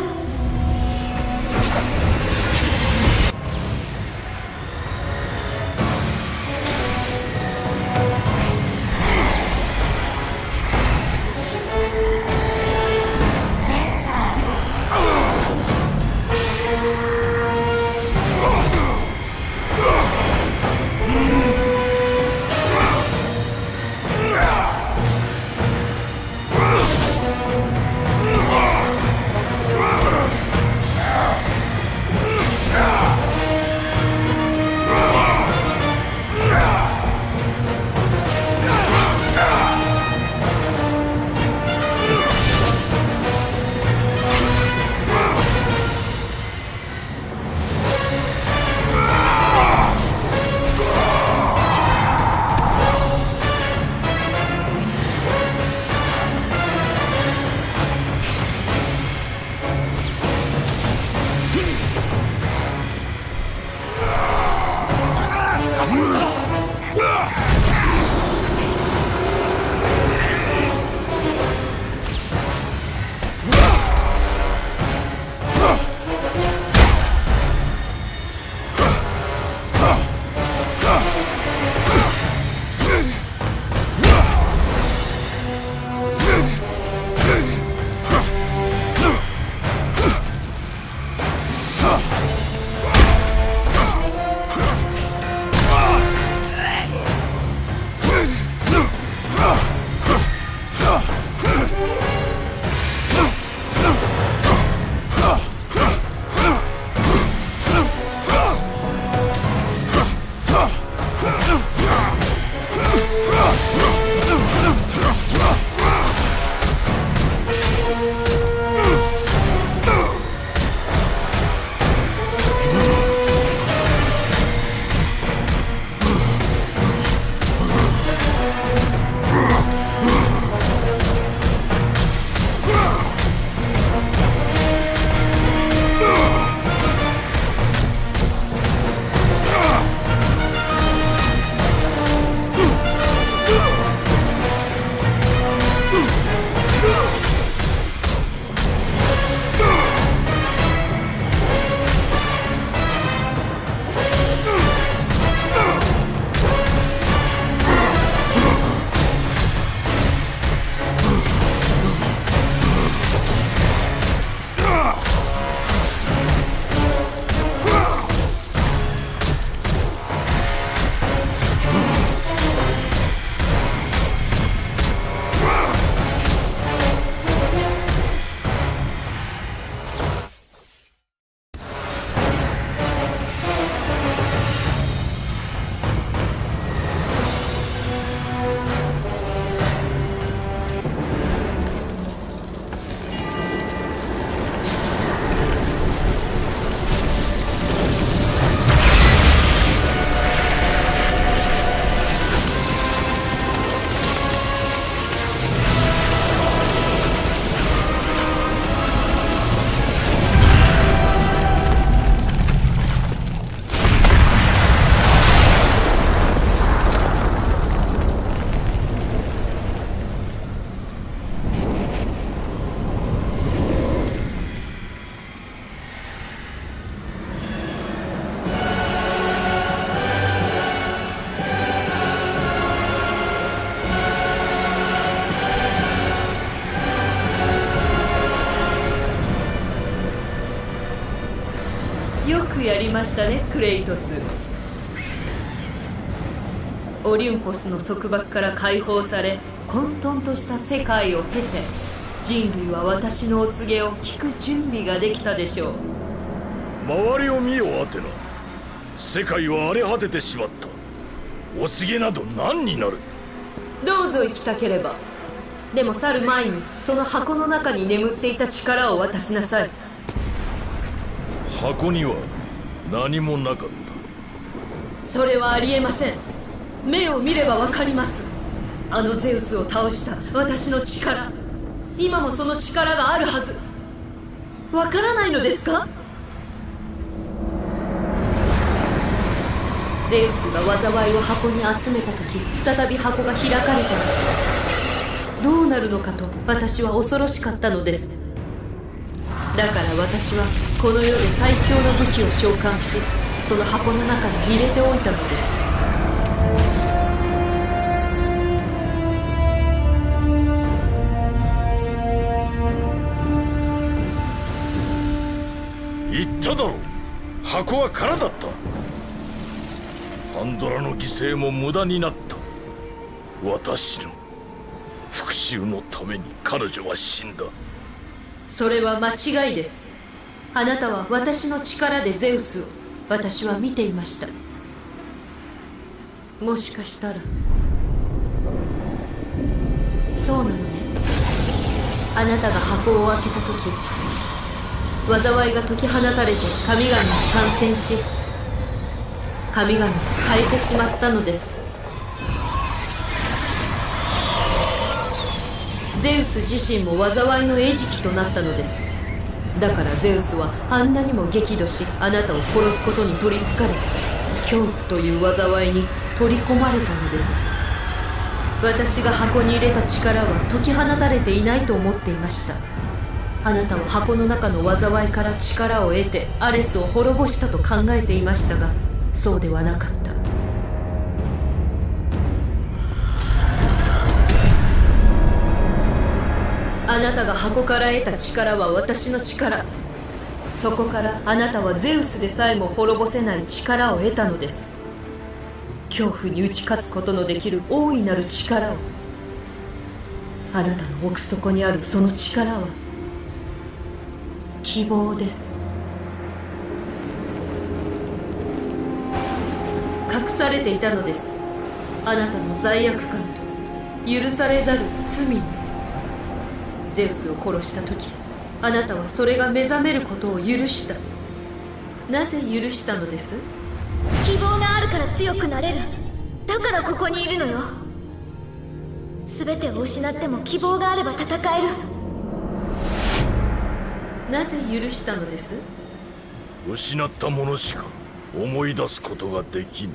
[SPEAKER 4] よくやりましたね、クレイトス。オリュンポスの束縛から解放され混沌とした世界を経て、人類は私のお告げを聞く準備ができたでしょう。
[SPEAKER 6] 周りを見よアテナ。世界は荒れ果ててしまった。お告げなど何になる。
[SPEAKER 4] どうぞ行きたければ。でも去る前にその箱の中に眠っていた力を渡しなさい。
[SPEAKER 6] 箱には何もなかった。
[SPEAKER 4] それはありえません。目を見ればわかります。あのゼウスを倒した私の力、今もその力があるはず。わからないのですか？ゼウスが災いを箱に集めた時、再び箱が開かれたらどうなるのかと私は恐ろしかったのです。だから私はこの世で最強の武器を召喚し、その箱の中に入れておいたのです。
[SPEAKER 6] 言っただろう、箱は空だった。パンドラの犠牲も無駄になった。私の復讐のために彼女は死んだ。
[SPEAKER 4] それは間違いです。あなたは私の力でゼウスを、私は見ていました。もしかしたらそうなのね。あなたが箱を開けた時、災いが解き放たれて神々に感染し、神々を変えてしまったのです。ゼウス自身も災いの餌食となったのです。だからゼウスはあんなにも激怒し、あなたを殺すことに取りつかれ、恐怖という災いに取り込まれたのです。私が箱に入れた力は解き放たれていないと思っていました。あなたは箱の中の災いから力を得てアレスを滅ぼしたと考えていましたが、そうではなかった。あなたが箱から得た力は私の力。そこからあなたはゼウスでさえも滅ぼせない力を得たのです。恐怖に打ち勝つことのできる大いなる力を。あなたの奥底にあるその力は希望です。隠されていたのです。あなたの罪悪感と許されざる罪に。ゼウスを殺した時、あなたはそれが目覚めることを許した。なぜ許したのです？
[SPEAKER 7] 希望があるから強くなれる。だからここにいるのよ。全てを失っても希望があれば戦える。
[SPEAKER 4] なぜ許したのです？
[SPEAKER 6] 失ったものしか思い出すことができぬ。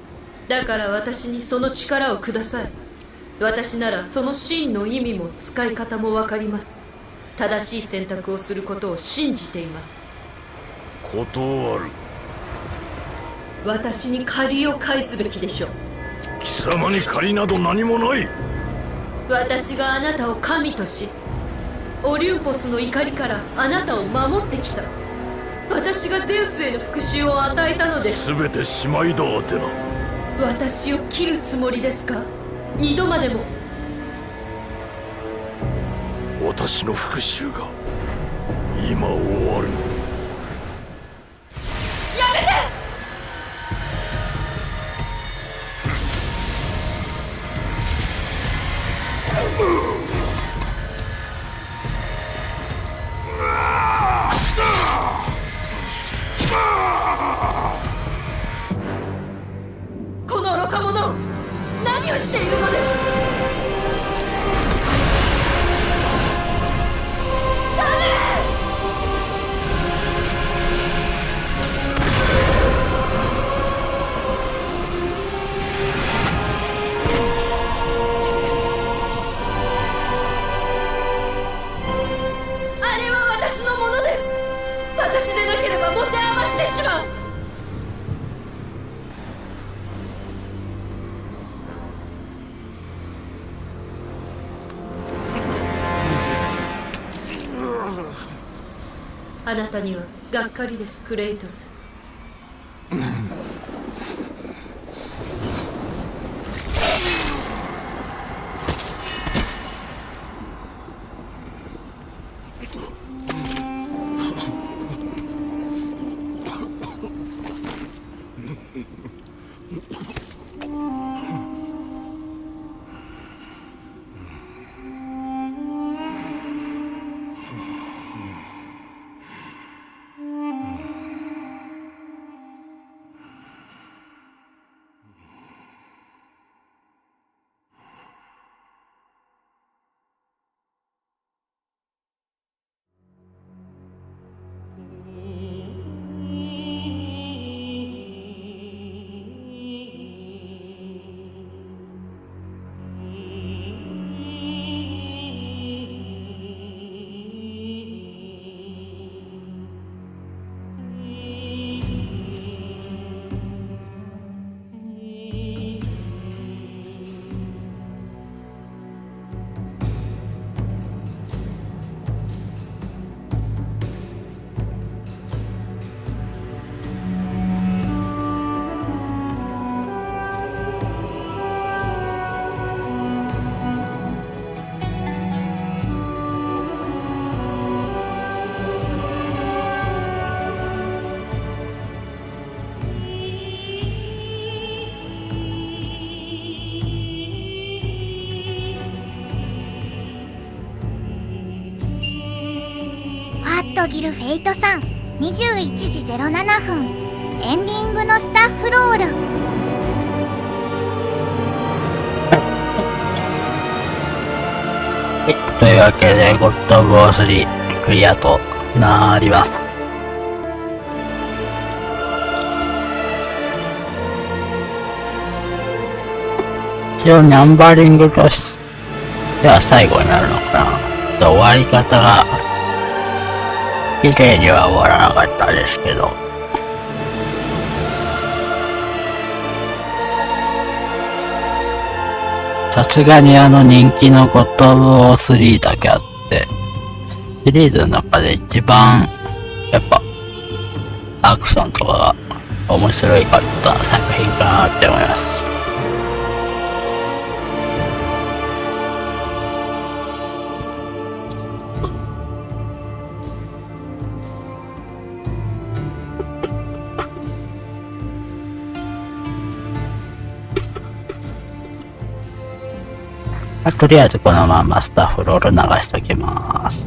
[SPEAKER 4] だから私にその力をください。私ならその真の意味も使い方も分かります。正しい選択をすることを信じています。
[SPEAKER 6] 断る。
[SPEAKER 4] 私に借りを返すべきでしょう。
[SPEAKER 6] 貴様に借りなど何もない。
[SPEAKER 4] 私があなたを神とし、オリュンポスの怒りからあなたを守ってきた。私がゼウスへの復讐を与えたのです。
[SPEAKER 6] 全てしまいだアテナ。
[SPEAKER 4] 私を切るつもりですか？二度までも。
[SPEAKER 6] 私の復讐が今終わる。
[SPEAKER 4] やめて！この愚か者、何をしているのです！私でなければ持て余してしまう。あなたにはがっかりです、クレイトス。
[SPEAKER 1] ぎるフェイトさん、21時07分、エンディングのスタッフロール。
[SPEAKER 11] というわけで、ゴッド・オブ・ウォー3クリアとなります。一応、ナンバリングとしては最後になるのかな。終わり方が、綺麗には終わらなかったですけど。さすがに人気のゴッド・オブ・ウォー3だけあって、シリーズの中で一番、やっぱ、アクションとかが面白いかった作品かなって思います。とりあえずこのままスタッフロール流しておきます。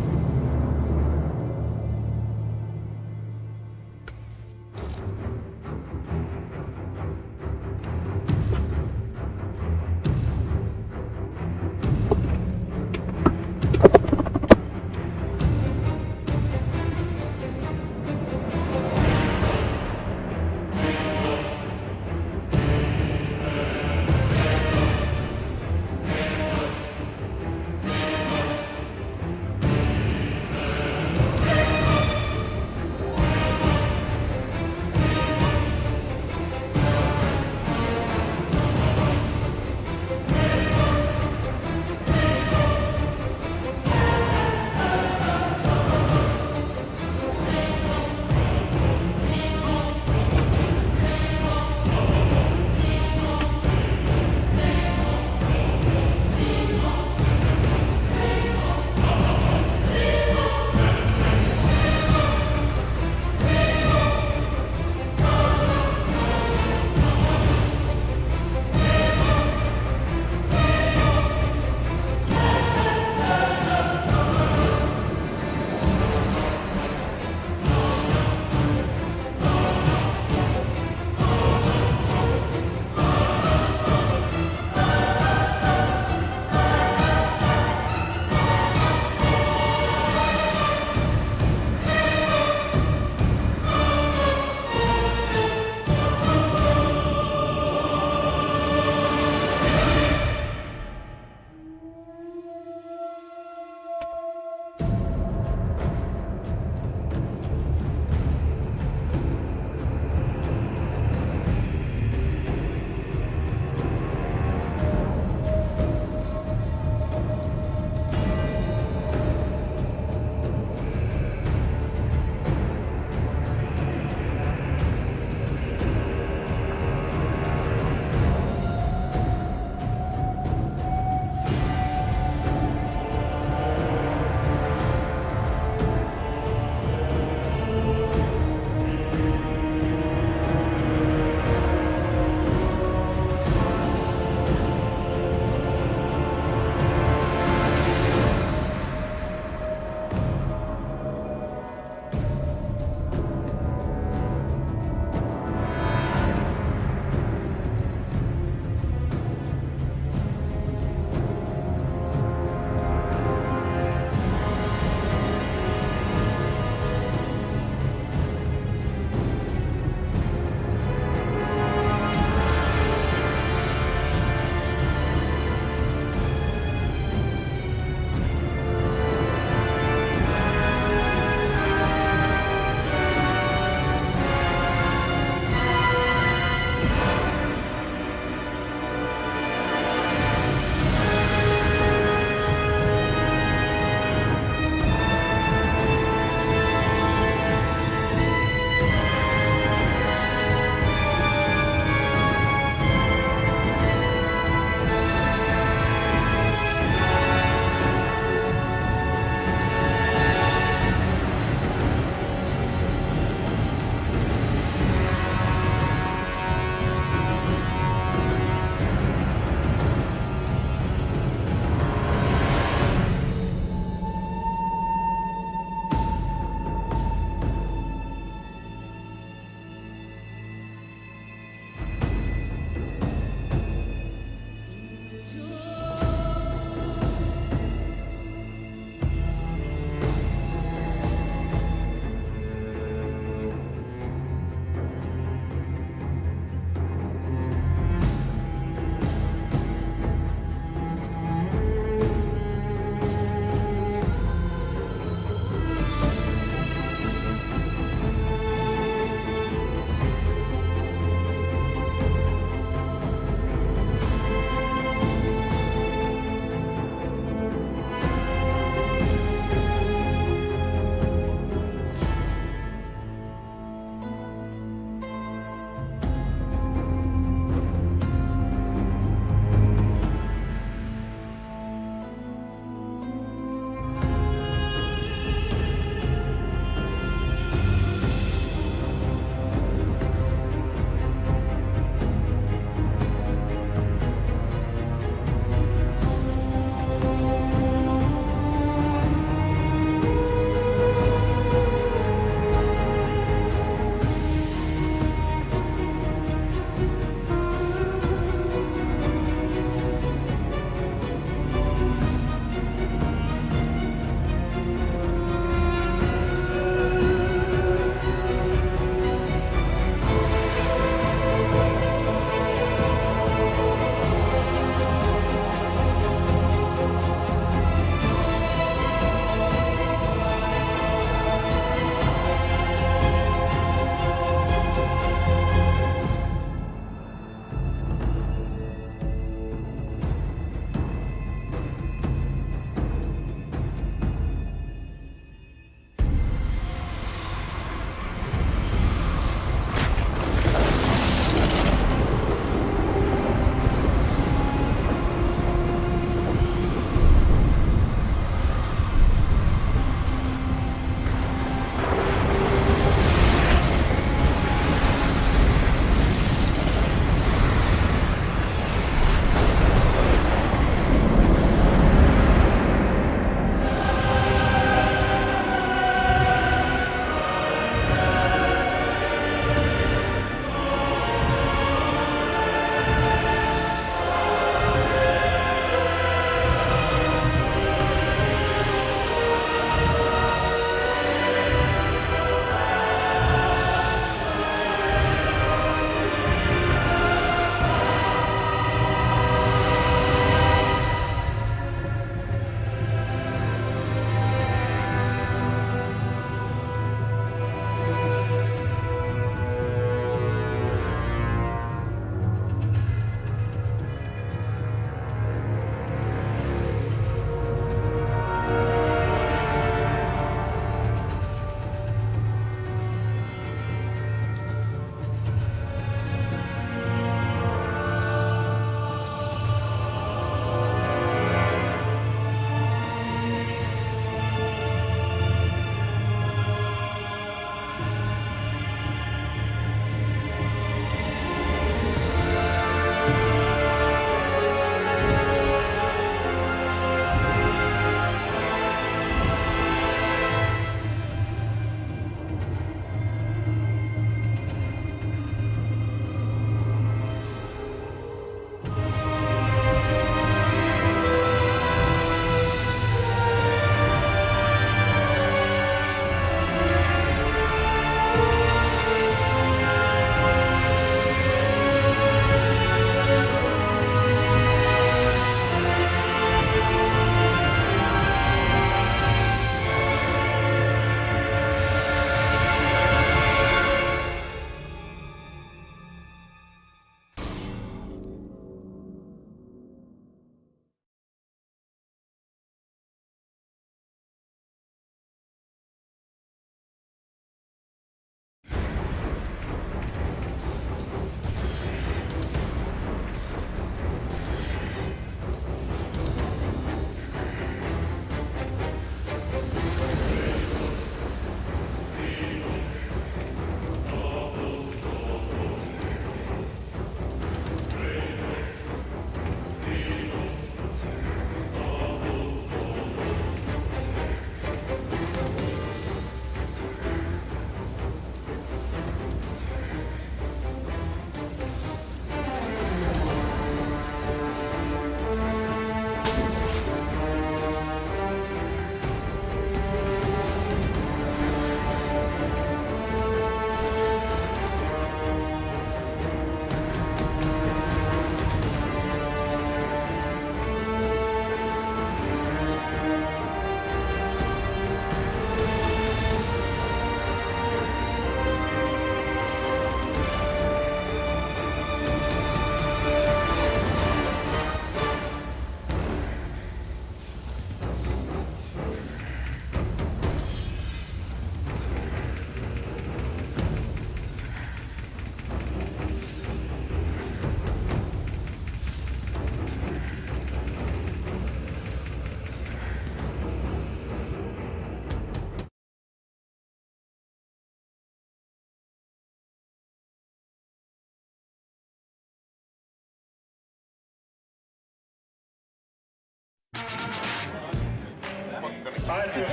[SPEAKER 12] First of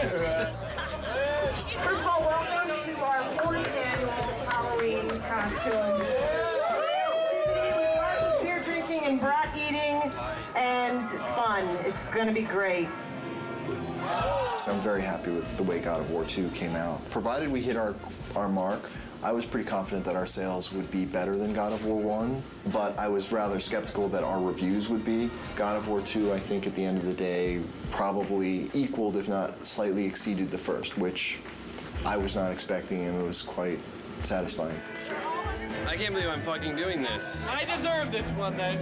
[SPEAKER 12] all, welcome to our 4th annual Halloween costume. Beer drinking and brat eating and fun. It's going to be great.
[SPEAKER 13] I'm very happy with the way God of War 2 came out. Provided we hit our mark, I was pretty confident that our sales would be better than God of War 1, but I was rather skeptical that our reviews would be. God of War 2, I think at the end of the day, probably equaled, if not slightly exceeded the first, which I was not expecting, and it was quite satisfying.
[SPEAKER 14] I can't believe I'm fucking doing this. I deserve this one then.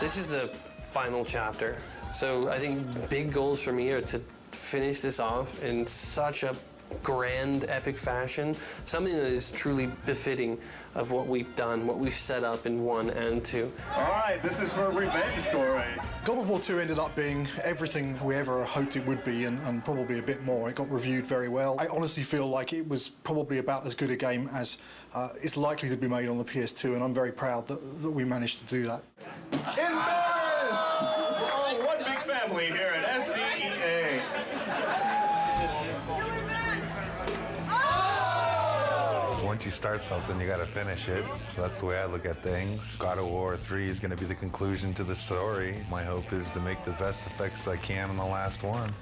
[SPEAKER 14] This is the final chapter. So I think big goals for me are to finish this off in such a grand, epic fashion, something that is truly befitting of what we've done, what we've set up in 1 and 2.
[SPEAKER 15] All right, this is her revenge story.
[SPEAKER 16] God of War 2 ended up being everything we ever hoped it would be, and probably a bit more. It got reviewed very well. I honestly feel like it was probably about as good a game as is likely to be made on the PS2, and I'm very proud that we managed to do that.
[SPEAKER 15] Oh, one big family here at SCEA.
[SPEAKER 17] Once you start something, you gotta finish it. So that's the way I look at things. God of War 3 is gonna be the conclusion to the story. My hope is to make the best effects I can on the last one.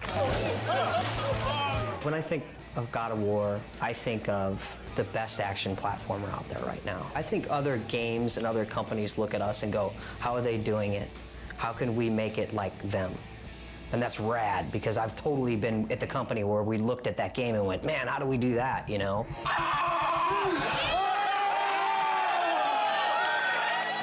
[SPEAKER 18] When I think of God of War, I think of the best action platformer out there right now. I think other games and other companies look at us and go, how are they doing it? How can we make it like them? And that's rad, because I've totally been at the company where we looked at that game and went, man, how do we do that, you know?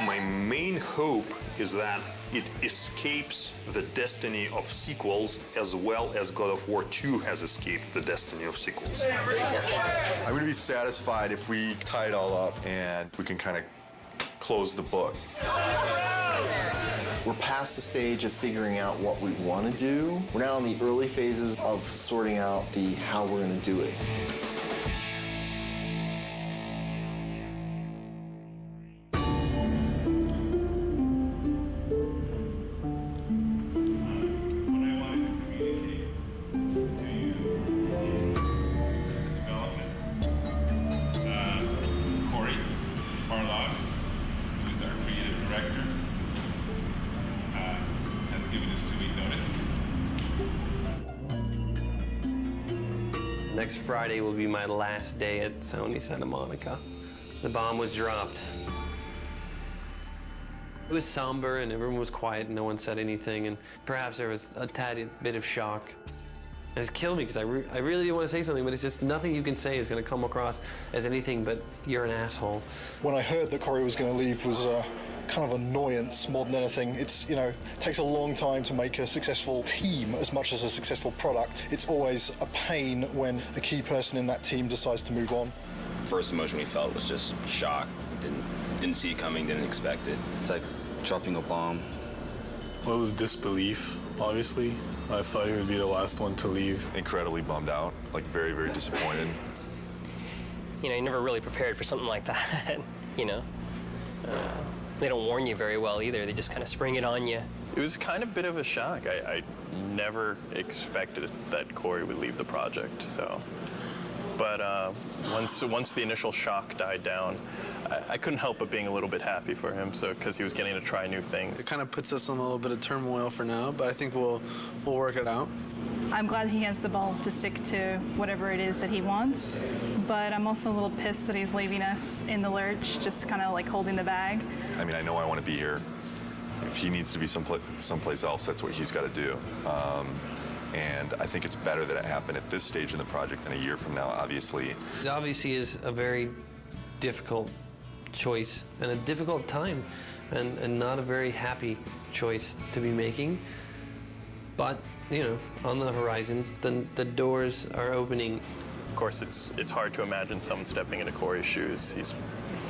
[SPEAKER 19] My main hope is that it escapes the destiny of sequels as well as God of War 2 has escaped the destiny of sequels.
[SPEAKER 20] I'm going to be satisfied if we tie it all up and we can kind of close the book.
[SPEAKER 13] We're past the stage of figuring out what we want to do. We're now in the early phases of sorting out the how we're going to do it.
[SPEAKER 14] Next Friday will be my last day at Sony Santa Monica. The bomb was dropped. It was somber and everyone was quiet and no one said anything, and perhaps there was a tad bit of shock. It's killed me because I really want to say something, but it's just nothing you can say is going to come across as anything but you're an asshole.
[SPEAKER 16] When I heard that Corey was going to leave was kind of annoyance more than anything. It's, you know, it takes a long time to make a successful team as much as a successful product. It's always a pain when a key person in that team decides to move on.
[SPEAKER 21] First emotion we felt was just shock. Didn't see it coming, didn't expect it. It's like dropping a bomb.
[SPEAKER 22] Well, it was disbelief, obviously. I thought he would be the last one to leave.
[SPEAKER 20] Incredibly bummed out, like very, very disappointed.
[SPEAKER 23] You know, you're never really prepared for something like that, you know. They don't warn you very well either. They just kind of spring it on you.
[SPEAKER 24] It was kind of a bit of a shock. I never expected that Corey would leave the project, so. But once the initial shock died down, I couldn't help but being a little bit happy for him, so because he was getting to try new things.
[SPEAKER 25] It kind of puts us in a little bit of turmoil for now, but I think we'll work it out.
[SPEAKER 26] I'm glad he has the balls to stick to whatever it is that he wants, but I'm also a little pissed that he's leaving us in the lurch, just kind of like holding the bag.
[SPEAKER 20] I mean, I know I want to be here. If he needs to be someplace else, that's what he's got to do. And I think it's better that it happened at this stage in the project than a year from now, obviously.
[SPEAKER 14] It obviously is a very difficult choice and a difficult time and not a very happy choice to be making. But, you know, on the horizon, the doors are opening.
[SPEAKER 24] Of course, it's hard to imagine someone stepping into Corey's shoes.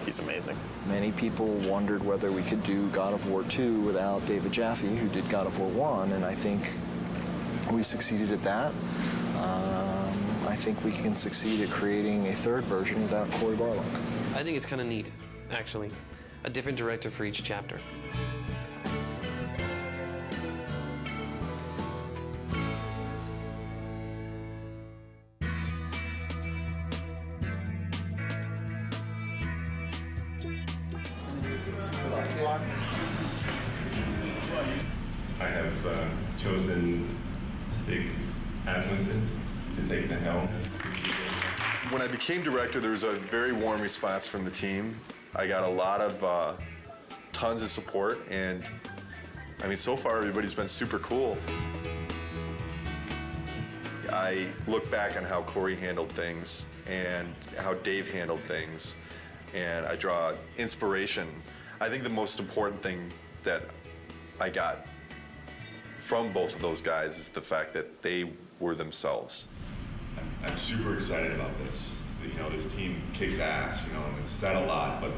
[SPEAKER 24] He's amazing.
[SPEAKER 13] Many people wondered whether we could do God of War 2 without David Jaffe, who did God of War 1, and I think we succeeded at that. I think we can succeed at creating a third version without Cory Barlog.
[SPEAKER 14] I think it's kind of neat, actually. A different director for each chapter.
[SPEAKER 2] I have chosen Stig Asmussen to take the helm.
[SPEAKER 13] When I became director, there was a very warm response from the team. I got a lot of tons of support, and I mean, so far everybody's been super cool. I look back on how Corey handled things and how Dave handled things, and I draw inspiration. I think the most important thing that I got from both of those guys is the fact that they were themselves.
[SPEAKER 2] I'm super excited about this. You know, this team kicks ass, you know, and it's said a lot, but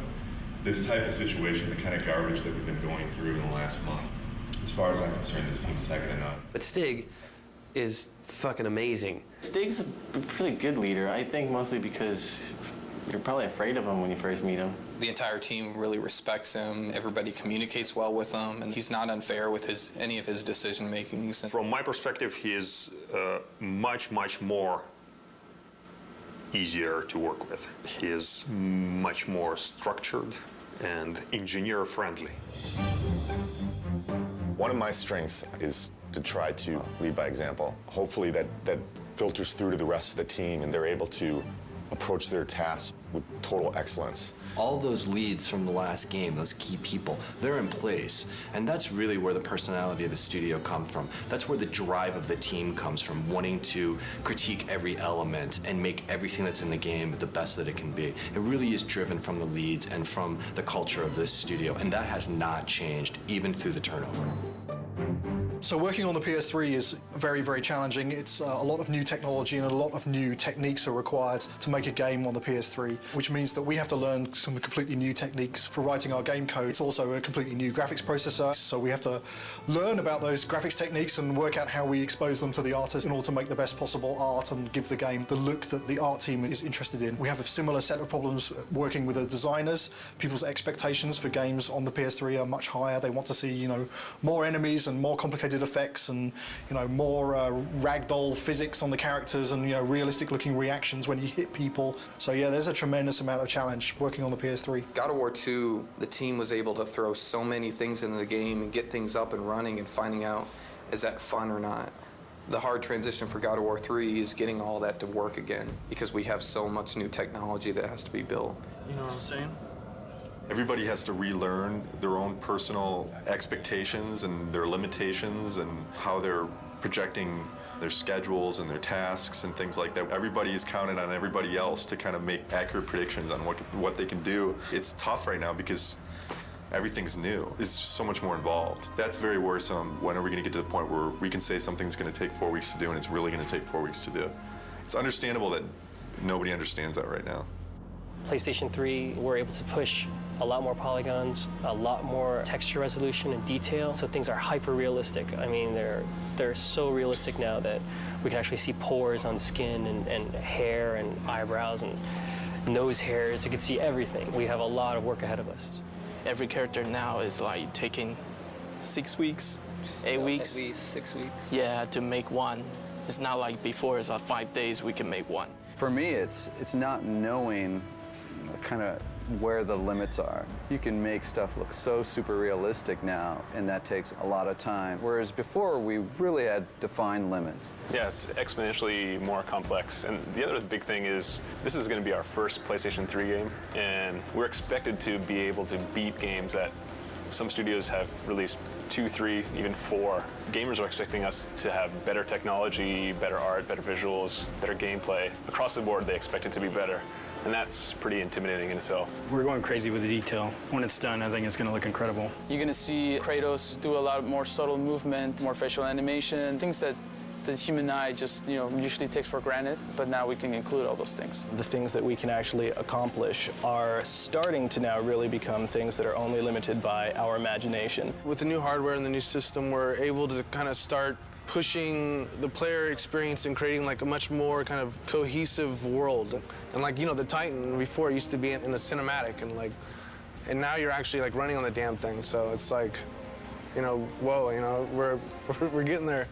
[SPEAKER 2] this type of situation, the kind of garbage that we've been going through in the last month, as far as I'm concerned, this team's second to none.
[SPEAKER 3] But Stig is fucking amazing.
[SPEAKER 5] Stig's a pretty good leader, I think mostly because you're probably afraid of him when you first meet him.
[SPEAKER 8] The entire team really respects him. Everybody communicates well with him, and he's not unfair with any of his decision makings.
[SPEAKER 19] From my perspective, he is much more easier to work with. He is much more structured and engineer friendly.
[SPEAKER 9] One of my strengths is to try to lead by example. Hopefully that filters through to the rest of the team and they're able to approach their tasks with total excellence.
[SPEAKER 10] All those leads from the last game, those key people, they're in place. And that's really where the personality of the studio comes from. That's where the drive of the team comes from, wanting to critique every element and make everything that's in the game the best that it can be. It really is driven from the leads and from the culture of this studio, and that has not changed, even through the turnover.
[SPEAKER 16] So working on the PS3 is very challenging. It's a lot of new technology and a lot of new techniques are required to make a game on the PS3, which means that we have to learn some completely new techniques for writing our game code. It's also a completely new graphics processor, so we have to learn about those graphics techniques and work out how we expose them to the artist in order to make the best possible art and give the game the look that the art team is interested in. We have a similar set of problems working with the designers. People's expectations for games on the PS3 are much higher. They want to see, you know, more enemies and more complicated effects and, you know, more ragdoll physics on the characters and, you know, realistic looking reactions when you hit people. So yeah, there's a tremendous amount of challenge working on the PS3.
[SPEAKER 8] God of War 2, the team was able to throw so many things into the game and get things up and running and finding out, is that fun or not? The hard transition for God of War 3 is getting all that to work again because we have so much new technology that has to be built.
[SPEAKER 25] You know what I'm saying?
[SPEAKER 13] Everybody has to relearn their own personal expectations and their limitations and how they're projecting their schedules and their tasks and things like that. Everybody is counted on everybody else to kind of make accurate predictions on what they can do. It's tough right now because everything's new. It's just so much more involved. That's very worrisome. When are we going to get to the point where we can say something's going to take 4 weeks to do and it's really going to take 4 weeks to do? It's understandable that nobody understands that right now.
[SPEAKER 23] PlayStation 3, we're able to push a lot more polygons, a lot more texture resolution and detail, so things are hyper realistic. I mean, they're so realistic now that we can actually see pores on skin and hair and eyebrows and nose hairs. You can see everything. We have a lot of work ahead of us.
[SPEAKER 27] Every character now is like taking 6 weeks, 8 weeks.
[SPEAKER 23] At least 6 weeks.
[SPEAKER 27] Yeah, to make one. It's not like before, it's like 5 days we can make one.
[SPEAKER 28] For me, it's not knowing kind of where the limits are. You can make stuff look so super realistic now, and that takes a lot of time. Whereas before, we really had defined limits.
[SPEAKER 24] Yeah, it's exponentially more complex. And the other big thing is, this is going to be our first PlayStation 3 game, and we're expected to be able to beat games that some studios have released 2, 3, even 4. Gamers are expecting us to have better technology, better art, better visuals, better gameplay. Across the board, they expect it to be better. And that's pretty intimidating in itself.
[SPEAKER 29] We're going crazy with the detail. When it's done, I think it's going to look incredible.
[SPEAKER 27] You're going to see Kratos do a lot more subtle movement, more facial animation, things that the human eye just, usually takes for granted, but now we can include all those things.
[SPEAKER 29] The things that we can actually accomplish are starting to now really become things that are only limited by our imagination.
[SPEAKER 25] With the new hardware and the new system, we're able to kind of start pushing the player experience and creating like a much more kind of cohesive world. And like, the Titan before used to be in a cinematic and now you're actually like running on the damn thing. So it's like, whoa, we're getting there.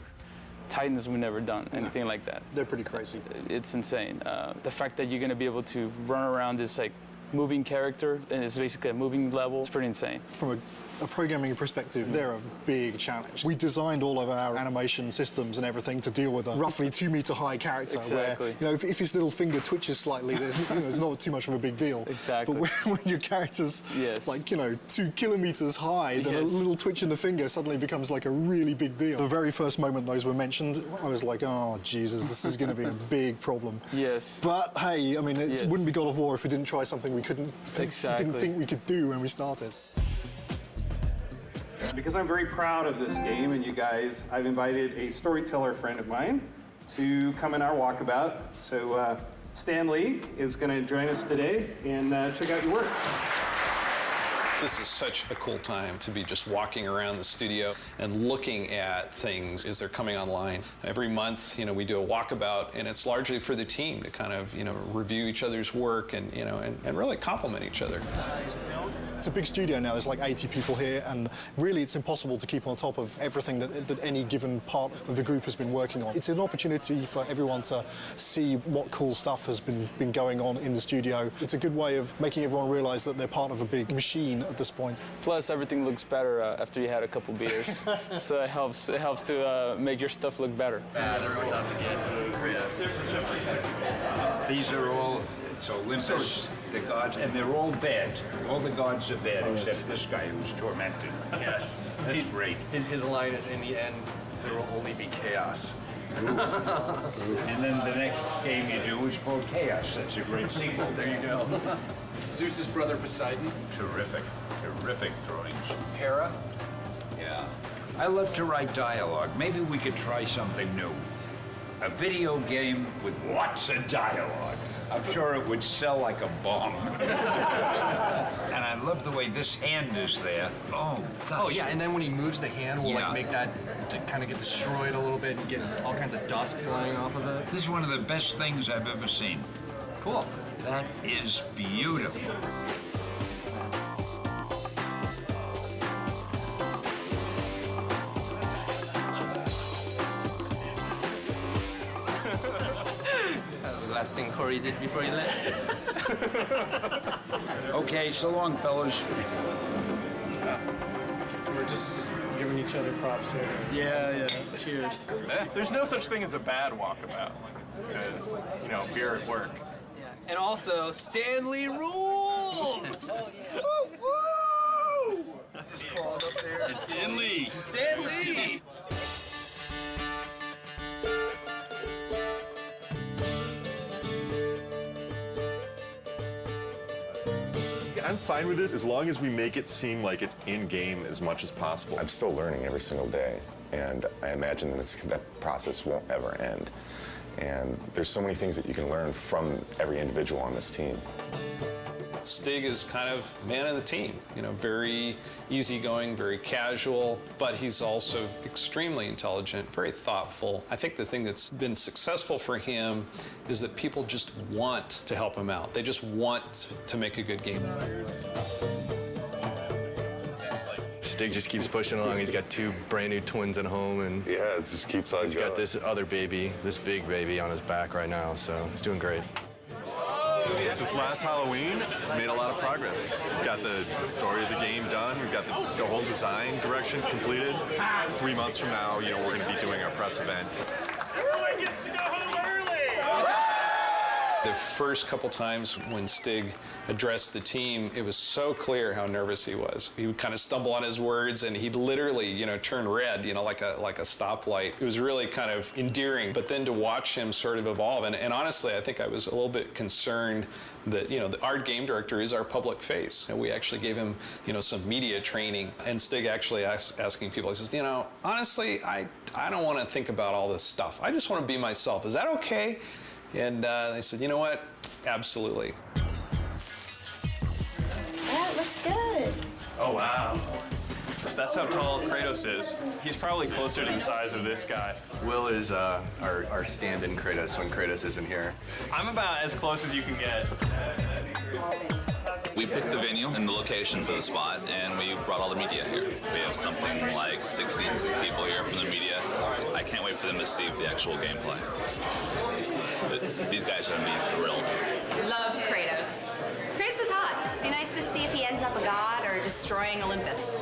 [SPEAKER 29] Titans, we've never done anything like that.
[SPEAKER 16] They're pretty crazy.
[SPEAKER 29] It's insane. The fact that you're going to be able to run around this like
[SPEAKER 27] moving character, and it's basically a moving level. It's pretty insane.
[SPEAKER 16] From a programming perspective, they're a big challenge. We designed all of our animation systems and everything to deal with a roughly 2 meter high character.
[SPEAKER 27] Exactly.
[SPEAKER 16] Where, if his little finger twitches slightly, there's not too much of a big deal.
[SPEAKER 27] Exactly.
[SPEAKER 16] But when your character's like 2 kilometers high, then a little twitch in the finger suddenly becomes like a really big deal. The very first moment those were mentioned, I was like, oh Jesus, this is going to be a big problem.
[SPEAKER 27] Yes.
[SPEAKER 16] But hey, I mean, it wouldn't be God of War if we didn't try something we didn't think we could do when we started.
[SPEAKER 1] Because I'm very proud of this game and you guys, I've invited a storyteller friend of mine to come in our walkabout. So Stan Lee is going to join us today and check out your work.
[SPEAKER 4] This is such a cool time to be just walking around the studio and looking at things as they're coming online. Every month, we do a walkabout, and it's largely for the team to kind of, review each other's work and, and really compliment each other.
[SPEAKER 16] It's a big studio now, there's like 80 people here, and really it's impossible to keep on top of everything that any given part of the group has been working on. It's an opportunity for everyone to see what cool stuff has been going on in the studio. It's a good way of making everyone realize that they're part of a big machine at this point.
[SPEAKER 27] Plus, everything looks better after you had a couple beers. So it helps to make your stuff look better.
[SPEAKER 6] Everyone's out to get Kratos. These are all, it's Olympus, the gods, and they're all bad. All the gods are bad except this guy who's tormented.
[SPEAKER 10] Yes.
[SPEAKER 6] That's great.
[SPEAKER 10] His line is, in the end, there will only be chaos.
[SPEAKER 6] And then the next game you do is called Chaos. That's a great sequel.
[SPEAKER 10] There you go. Zeus's brother Poseidon.
[SPEAKER 6] Terrific, terrific drawings.
[SPEAKER 10] Hera.
[SPEAKER 6] Yeah. I love to write dialogue. Maybe we could try something new. A video game with lots of dialogue. I'm sure it would sell like a bomb. And I love the way this hand is there. Oh, God.
[SPEAKER 10] Oh, yeah, and then when he moves the hand, we'll like make that to kind of get destroyed a little bit and get all kinds of dust flying off of it.
[SPEAKER 6] This is one of the best things I've ever seen.
[SPEAKER 10] Cool.
[SPEAKER 6] That is beautiful.
[SPEAKER 3] Last thing Corey did before he left.
[SPEAKER 6] Okay, so long, fellas.
[SPEAKER 25] We're just giving each other props here.
[SPEAKER 24] Yeah. Cheers. There's no such thing as a bad walkabout because, beer at work.
[SPEAKER 3] And also, Stanley rules!
[SPEAKER 6] Woo! Just crawled up there.
[SPEAKER 3] It's Stanley! Stanley!
[SPEAKER 9] I'm fine with it as long as we make it seem like it's in-game as much as possible. I'm still learning every single day, and I imagine that process won't ever end. And there's so many things that you can learn from every individual on this team.
[SPEAKER 4] Stig is kind of man of the team, very easygoing, very casual, but he's also extremely intelligent, very thoughtful. I think the thing that's been successful for him is that people just want to help him out. They just want to make a good game.
[SPEAKER 29] Stig just keeps pushing along. He's got 2 brand new twins at home, and
[SPEAKER 9] yeah, it just keeps on
[SPEAKER 29] He's
[SPEAKER 9] going.
[SPEAKER 29] got this other baby, this big baby on his back right now, so he's doing great.
[SPEAKER 20] Since last Halloween, we made a lot of progress. We've got the story of the game done. We've got the whole design direction completed. 3 months from now, we're going to be doing our press event.
[SPEAKER 6] Everyone gets to go home early!
[SPEAKER 4] The first couple times when Stig addressed the team, it was so clear how nervous he was. He would kind of stumble on his words, and he'd literally, turn red, like a stoplight. It was really kind of endearing. But then to watch him sort of evolve, and honestly, I think I was a little bit concerned that, our game director is our public face. And we actually gave him, some media training. And Stig actually asking people, he says, honestly, I don't want to think about all this stuff. I just want to be myself. Is that okay? And they said, you know what? Absolutely.
[SPEAKER 7] That looks good.
[SPEAKER 24] Oh, wow. So that's how tall Kratos is. He's probably closer to the size of this guy.
[SPEAKER 29] Will is our stand-in Kratos when Kratos isn't here.
[SPEAKER 24] I'm about as close as you can get.
[SPEAKER 21] We picked the venue and the location for the spot, and we brought all the media here. We have something like 60 people here from the media. I can't wait for them to see the actual gameplay. These guys are going to be thrilled.
[SPEAKER 7] Love Kratos. Kratos is hot.
[SPEAKER 2] destroying Olympus.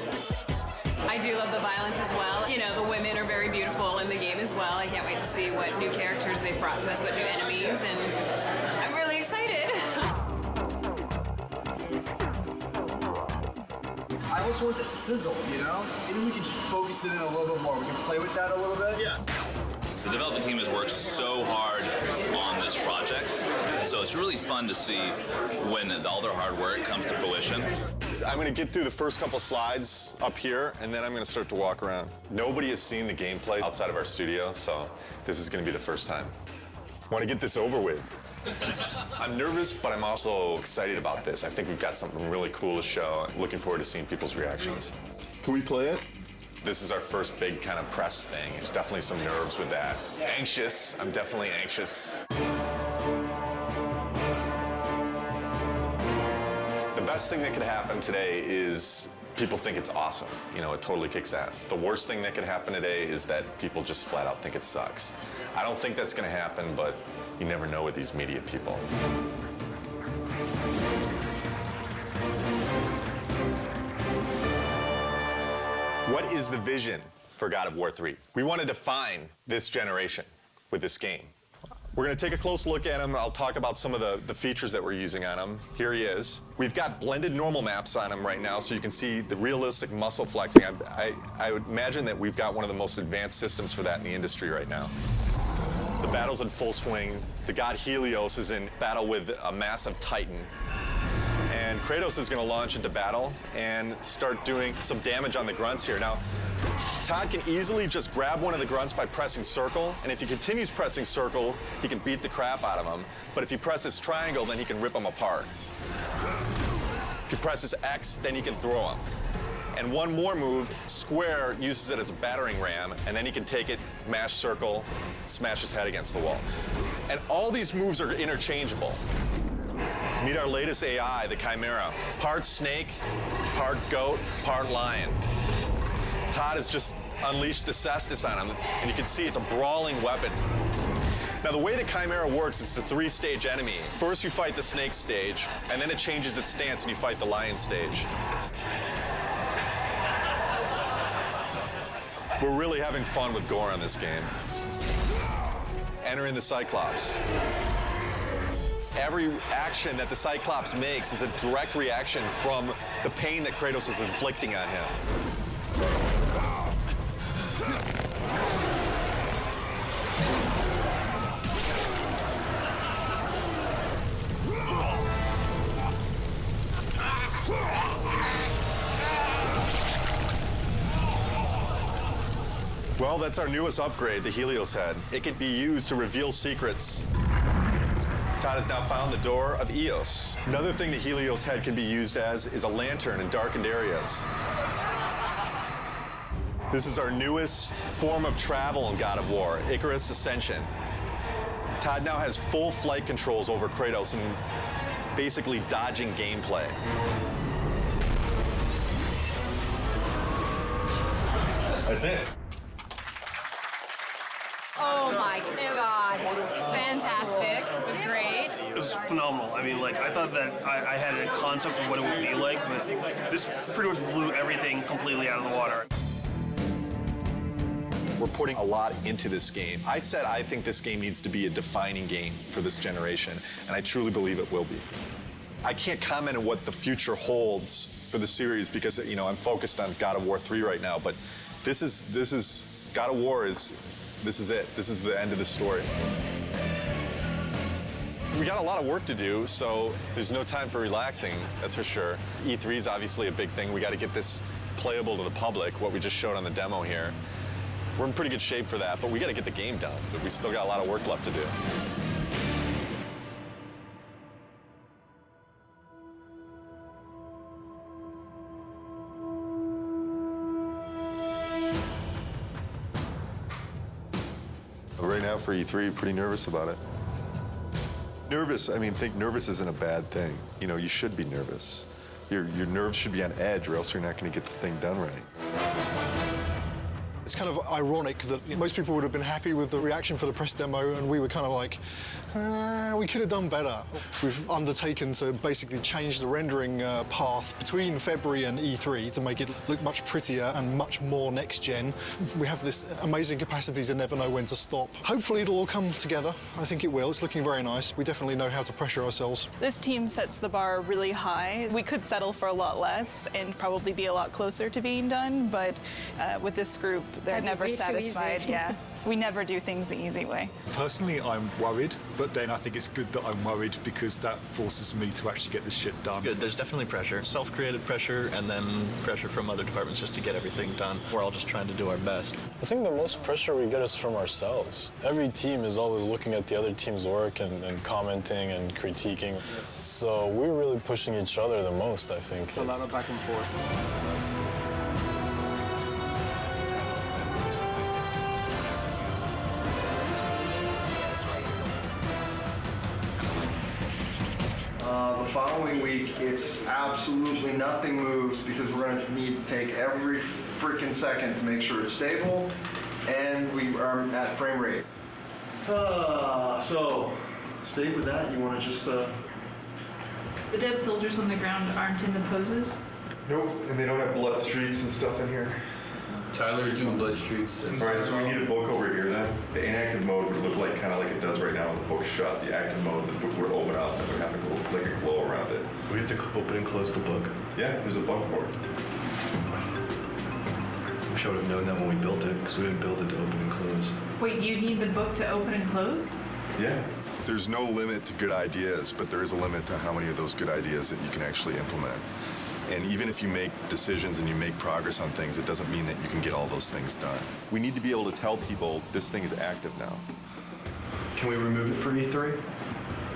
[SPEAKER 11] I do love the violence as well. You know, the women are very beautiful in the game as well. I can't wait to see what new characters they've brought to us, what new enemies, and I'm really excited.
[SPEAKER 12] I also want the sizzle, you know? Maybe we can just focus it in a little bit more. We can play with that a little bit. Yeah.
[SPEAKER 21] The development team has worked so hard on this project, so it's really fun to see when all their hard work comes to fruition.
[SPEAKER 9] I'm going to get through the first couple slides up here, and then I'm going to start to walk around. Nobody has seen the gameplay outside of our studio, so this is going to be the first time. I want to get this over with. I'm nervous, but I'm also excited about this. I think we've got something really cool to show. I'm looking forward to seeing people's reactions. Can we play it? This is our first big kind of press thing. There's definitely some nerves with that. Anxious. I'm definitely anxious. The best thing that could happen today is people think it's awesome. You know, it totally kicks ass. The worst thing that could happen today is that people just flat out think it sucks. I don't think that's going to happen, but you never know with these media people. What is the vision for God of War 3? We want to define this generation with this game. We're going to take a close look at him. I'll talk about some of the features that we're using on him. Here he is. We've got blended normal maps on him right now, so you can see the realistic muscle flexing. I would imagine that we've got one of the most advanced systems for that in the industry right now. The battle's in full swing. The god Helios is in battle with a massive titan. And Kratos is going to launch into battle and start doing some damage on the grunts here. Now, Todd can easily just grab one of the grunts by pressing circle, and if he continues pressing circle, he can beat the crap out of him. But if he presses triangle, then he can rip them apart. If he presses X, then he can throw them. And one more move, square, uses it as a battering ram, and then he can take it, mash circle, smash his head against the wall. And all these moves are interchangeable. Meet our latest AI, the Chimera. Part snake, part goat, part lion. Todd has just unleashed the cestus on him, and you can see it's a brawling weapon. Now, the way the Chimera works is it's a 3-stage enemy. First, you fight the snake stage, and then it changes its stance, and you fight the lion stage. We're really having fun with gore on this game. Entering the Cyclops. Every action that the Cyclops makes is a direct reaction from the pain that Kratos is inflicting on him. Well, that's our newest upgrade, the Helios head. It can be used to reveal secrets. Todd has now found the door of Eos. Another thing the Helios head can be used as is a lantern in darkened areas. This is our newest form of travel in God of War, Icarus Ascension. Todd now has full flight controls over Kratos and basically dodging gameplay. That's it.
[SPEAKER 11] Oh my God, fantastic, it was great.
[SPEAKER 14] It was phenomenal. I mean, like, I thought that I had a concept of what it would be like, but this pretty much blew everything completely out of the water.
[SPEAKER 9] We're putting a lot into this game. I said I think this game needs to be a defining game for this generation, and I truly believe it will be. I can't comment on what the future holds for the series because, you know, I'm focused on God of War 3 right now, but this is God of War is, this is it. This is the end of the story. We got a lot of work to do, so there's no time for relaxing, that's for sure. E3 is obviously a big thing. We got to get this playable to the public, what we just showed on the demo here. We're in pretty good shape for that, but we got to get the game done. But we still got a lot of work left to do. Right now for E3, pretty nervous about it. Nervous, I mean, think nervous isn't a bad thing. You know, you should be nervous. Your nerves should be on edge or else you're not going to get the thing done right.
[SPEAKER 16] It's kind of ironic that most people would have been happy with the reaction for the press demo, and we were kind of like, we could have done better. We've undertaken to basically change the rendering path between February and E3 to make it look much prettier and much more next-gen. We have this amazing capacity to never know when to stop. Hopefully it'll all come together. I think it will. It's looking very nice. We definitely know how to pressure ourselves.
[SPEAKER 2] This team sets the bar really high. We could settle for a lot less and probably be a lot closer to being done, but with this group, they're never satisfied. Yeah. We never do things the easy way.
[SPEAKER 5] Personally, I'm worried, but then I think it's good that I'm worried because that forces me to actually get this shit done.
[SPEAKER 8] Good. There's definitely pressure, self-created pressure, and then pressure from other departments just to get everything done. We're all just trying to do our best.
[SPEAKER 15] I think the most pressure we get is from ourselves. Every team is always looking at the other team's work and commenting and critiquing. So we're really pushing each other the most, I think.
[SPEAKER 12] It's a lot of back and forth.
[SPEAKER 13] The following week, it's absolutely nothing moves because we're going to need to take every freaking second to make sure it's stable and we are at frame rate. So, stay with that. You want to just...
[SPEAKER 17] The dead soldiers on the ground aren't in the poses?
[SPEAKER 9] Nope, and they don't have blood streaks and stuff in here.
[SPEAKER 3] Tyler's doing blood streaks.
[SPEAKER 9] Alright, so we need a book over here then. The inactive mode would look like kind of like it does right now with the book shut. The active mode, the book would open up and would have like a glow around it.
[SPEAKER 18] We have to open and close the book?
[SPEAKER 9] Yeah, there's a book for it.
[SPEAKER 18] Wish I would have known that when we built it, because we didn't build it to open and close.
[SPEAKER 17] Wait, you need the book to open and close?
[SPEAKER 9] Yeah.
[SPEAKER 20] There's no limit to good ideas, but there is a limit to how many of those good ideas that you can actually implement. And even if you make decisions and you make progress on things, it doesn't mean that you can get all those things done.
[SPEAKER 9] We need to be able to tell people this thing is active now.
[SPEAKER 18] Can we remove it for E3?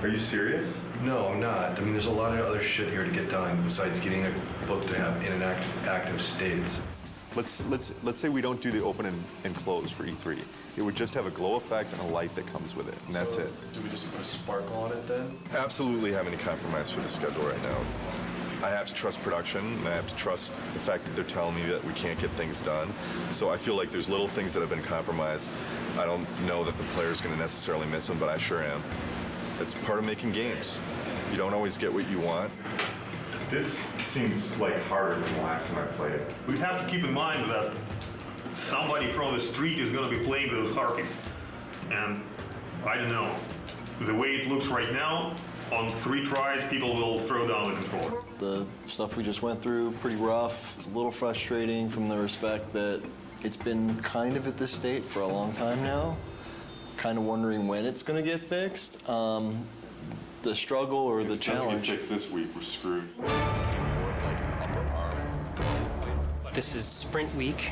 [SPEAKER 9] Are you serious?
[SPEAKER 18] No, I'm not. I mean, there's a lot of other shit here to get done besides getting a book to have in an active states.
[SPEAKER 9] Let's say we don't do the open and close for E3. It would just have a glow effect and a light that comes with it, and that's it.
[SPEAKER 18] Do we just put a sparkle on it then?
[SPEAKER 20] Absolutely have any compromise for the schedule right now. I have to trust production, and I have to trust the fact that they're telling me that we can't get things done. So I feel like there's little things that have been compromised. I don't know that the player's going to necessarily miss them, but I sure am. It's part of making games. You don't always get what you want.
[SPEAKER 9] This seems like harder than the last time I played it.
[SPEAKER 14] We'd have to keep in mind that somebody from the street is going to be playing those harpies. And I don't know, the way it looks right now, on 3 tries, people will throw down the controller.
[SPEAKER 13] The stuff we just went through, pretty rough. It's a little frustrating from the respect that it's been kind of at this state for a long time now. Kind of wondering when it's going to get fixed. The struggle or the challenge.
[SPEAKER 9] If it doesn't get fixed this week, we're screwed.
[SPEAKER 23] This is sprint week,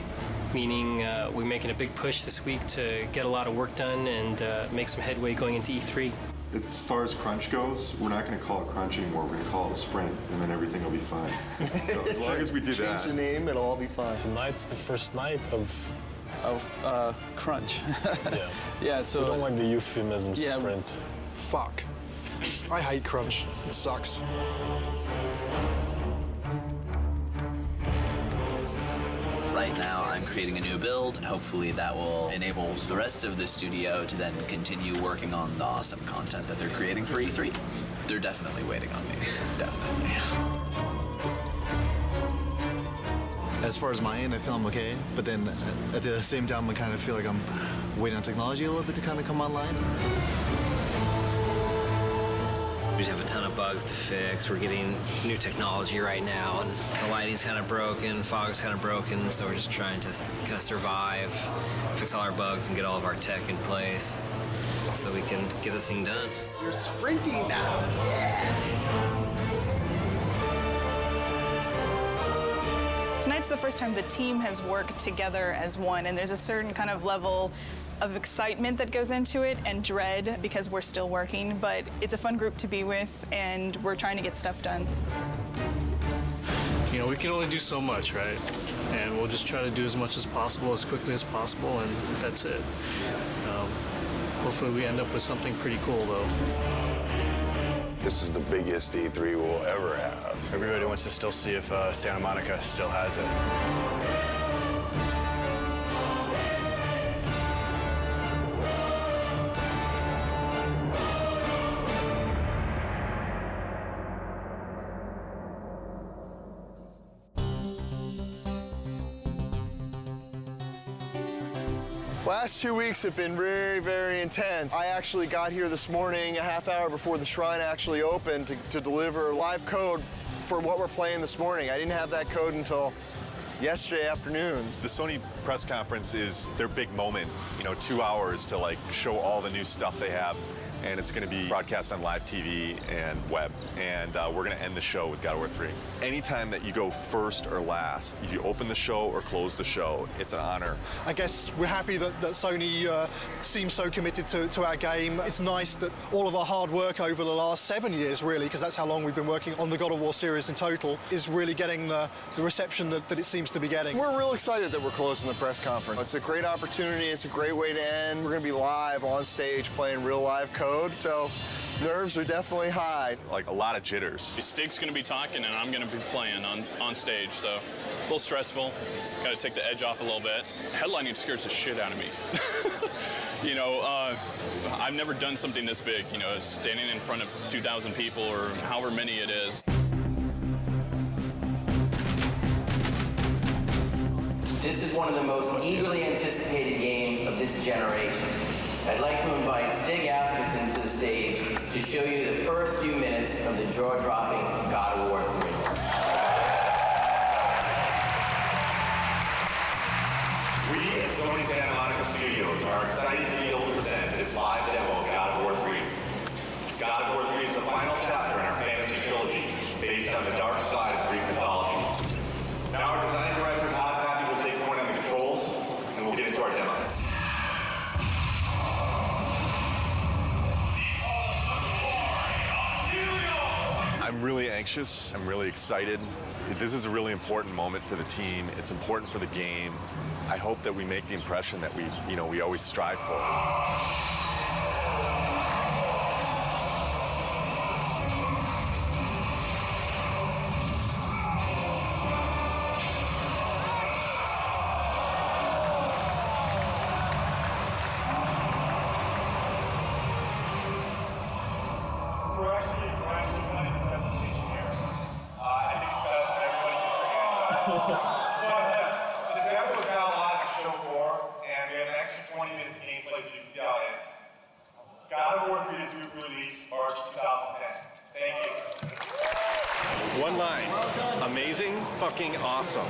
[SPEAKER 23] meaning we're making a big push this week to get a lot of work done and make some headway going into E3.
[SPEAKER 9] As far as crunch goes, we're not going to call it crunch anymore. We're going to call it a sprint, and then everything will be fine. So as long as we do that.
[SPEAKER 13] Change the name, it'll all be fine.
[SPEAKER 15] Tonight's the first night of
[SPEAKER 27] crunch.
[SPEAKER 15] Yeah.
[SPEAKER 27] Yeah, so...
[SPEAKER 15] We don't like the euphemism sprint.
[SPEAKER 16] Fuck. I hate crunch. It sucks.
[SPEAKER 19] Right now, I'm creating a new build, and hopefully that will enable the rest of the studio to then continue working on the awesome content that they're creating for E3. They're definitely waiting on me. Definitely.
[SPEAKER 22] As far as my end, I feel I'm okay, but then at the same time, I kind of feel like I'm waiting on technology a little bit to kind of come online.
[SPEAKER 23] We just have a ton of bugs to fix. We're getting new technology right now, and the lighting's kind of broken, fog's kind of broken, so we're just trying to kind of survive, fix all our bugs, and get all of our tech in place so we can get this thing done.
[SPEAKER 12] You're sprinting now. Yeah.
[SPEAKER 2] Tonight's the first time the team has worked together as one, and there's a certain kind of level of excitement that goes into it and dread because we're still working, but it's a fun group to be with, and we're trying to get stuff done.
[SPEAKER 26] You know, we can only do so much, right? And we'll just try to do as much as possible, as quickly as possible, and that's it. Hopefully we end up with something pretty cool, though.
[SPEAKER 15] This is the biggest E3 we'll ever have.
[SPEAKER 18] Everybody wants to still see if Santa Monica still has it.
[SPEAKER 13] Last 2 weeks have been very, very intense. I actually got here this morning a half hour before the shrine actually opened to deliver live code for what we're playing this morning. I didn't have that code until yesterday afternoon.
[SPEAKER 20] The Sony press conference is their big moment, 2 hours to like show all the new stuff they have. And it's going to be broadcast on live TV and web. And we're going to end the show with God of War 3. Anytime that you go first or last, if you open the show or close the show, it's an honor.
[SPEAKER 16] I guess we're happy that Sony seems so committed to our game. It's nice that all of our hard work over the last 7 years, really, because that's how long we've been working on the God of War series in total, is really getting the reception that it seems to be getting.
[SPEAKER 13] We're real excited that we're closing the press conference. It's a great opportunity. It's a great way to end. We're going to be live on stage playing real live code. So nerves are definitely high.
[SPEAKER 20] Like a lot of jitters.
[SPEAKER 1] Stig's going to be talking and I'm going to be playing on stage, so a little stressful. Got to take the edge off a little bit. Headlining scares the shit out of me. I've never done something this big, standing in front of 2,000 people or however many it is.
[SPEAKER 4] This is one of the most eagerly anticipated games of this generation. I'd like to invite Stig Asmussen to the stage to show you the first few minutes of the jaw-dropping God of War 3.
[SPEAKER 14] We at Sony Santa Monica Studios are excited to be able to present this live demo of God of War 3. God of War 3 is the final chapter in our fantasy trilogy, based on the dark side of Greek mythology. Now our design director, Todd Pappy, will take point on the controls, and we'll get into our demo.
[SPEAKER 20] I'm really anxious. I'm really excited. This is a really important moment for the team. It's important for the game. I hope that we make the impression that we always strive for.
[SPEAKER 14] The demo is now live at Show 4, and we have an extra 20 minutes of gameplay so you can see how it ends. God of War 3 is due for release March 2010. Thank you.
[SPEAKER 20] One line. Amazing, fucking awesome.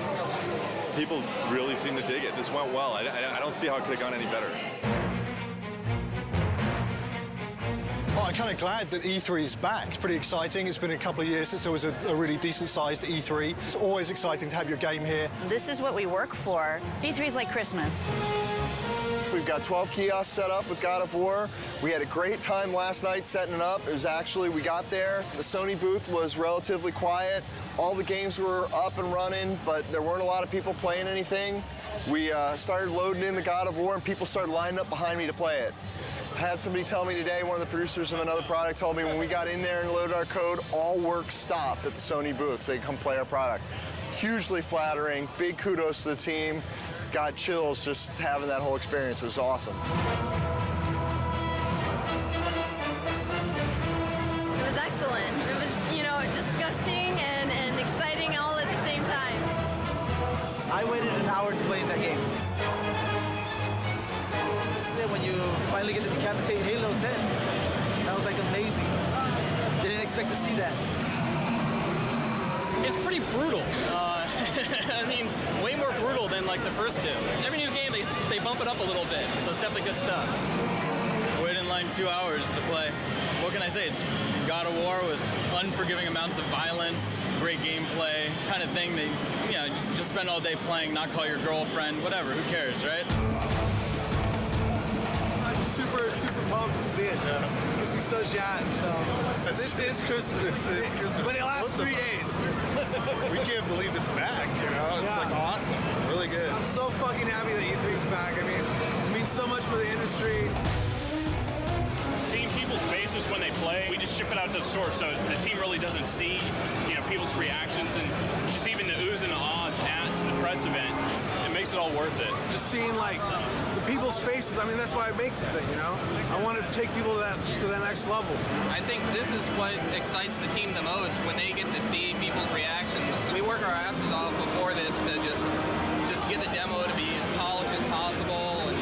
[SPEAKER 20] People really seem to dig it. This went well. I don't see how it could have gone any better.
[SPEAKER 16] Well, I'm kind of glad that E3 is back. It's pretty exciting. It's been a couple of years since there was a really decent-sized E3. It's always exciting to have your game here.
[SPEAKER 6] This is what we work for. E3 is like Christmas.
[SPEAKER 13] We've got 12 kiosks set up with God of War. We had a great time last night setting it up. It was actually, we got there, the Sony booth was relatively quiet. All the games were up and running, but there weren't a lot of people playing anything. We started loading in the God of War, and people started lining up behind me to play it. I had somebody tell me today, one of the producers of another product told me when we got in there and loaded our code, all work stopped at the Sony booth so they could come play our product. Hugely flattering, big kudos to the team. Got chills just having that whole experience. It was awesome.
[SPEAKER 7] It was excellent. It was, disgusting and exciting all at the same time.
[SPEAKER 12] I waited an hour to play in that game. When you finally get to decapitate Halo's head, that was like amazing. Didn't expect to see that.
[SPEAKER 27] It's pretty brutal. I mean, way more brutal than like the first two. Every new game, they bump it up a little bit, so it's definitely good stuff. I waited in line 2 hours to play. What can I say? It's God of War with unforgiving amounts of violence, great gameplay, kind of thing that, just spend all day playing, not call your girlfriend, whatever, who cares, right?
[SPEAKER 12] Super pumped to see it. It gets me so jazzed. So this is Christmas. But it lasts 3 days.
[SPEAKER 20] We can't believe it's back, It's like awesome. Really good.
[SPEAKER 12] I'm so fucking happy that E3's back. I mean, it means so much for the industry.
[SPEAKER 1] Seeing people's faces when they play, we just ship it out to the store, so the team really doesn't see, people's reactions and just even the oohs and the ahs at the press event. It makes it all worth it.
[SPEAKER 12] Just seeing the people's faces. I mean, that's why I make the thing. I want to take people to that next level.
[SPEAKER 27] I think this is what excites the team the most, when they get to see people's reactions. We work our asses off before this to just get the demo to be as polished as possible, and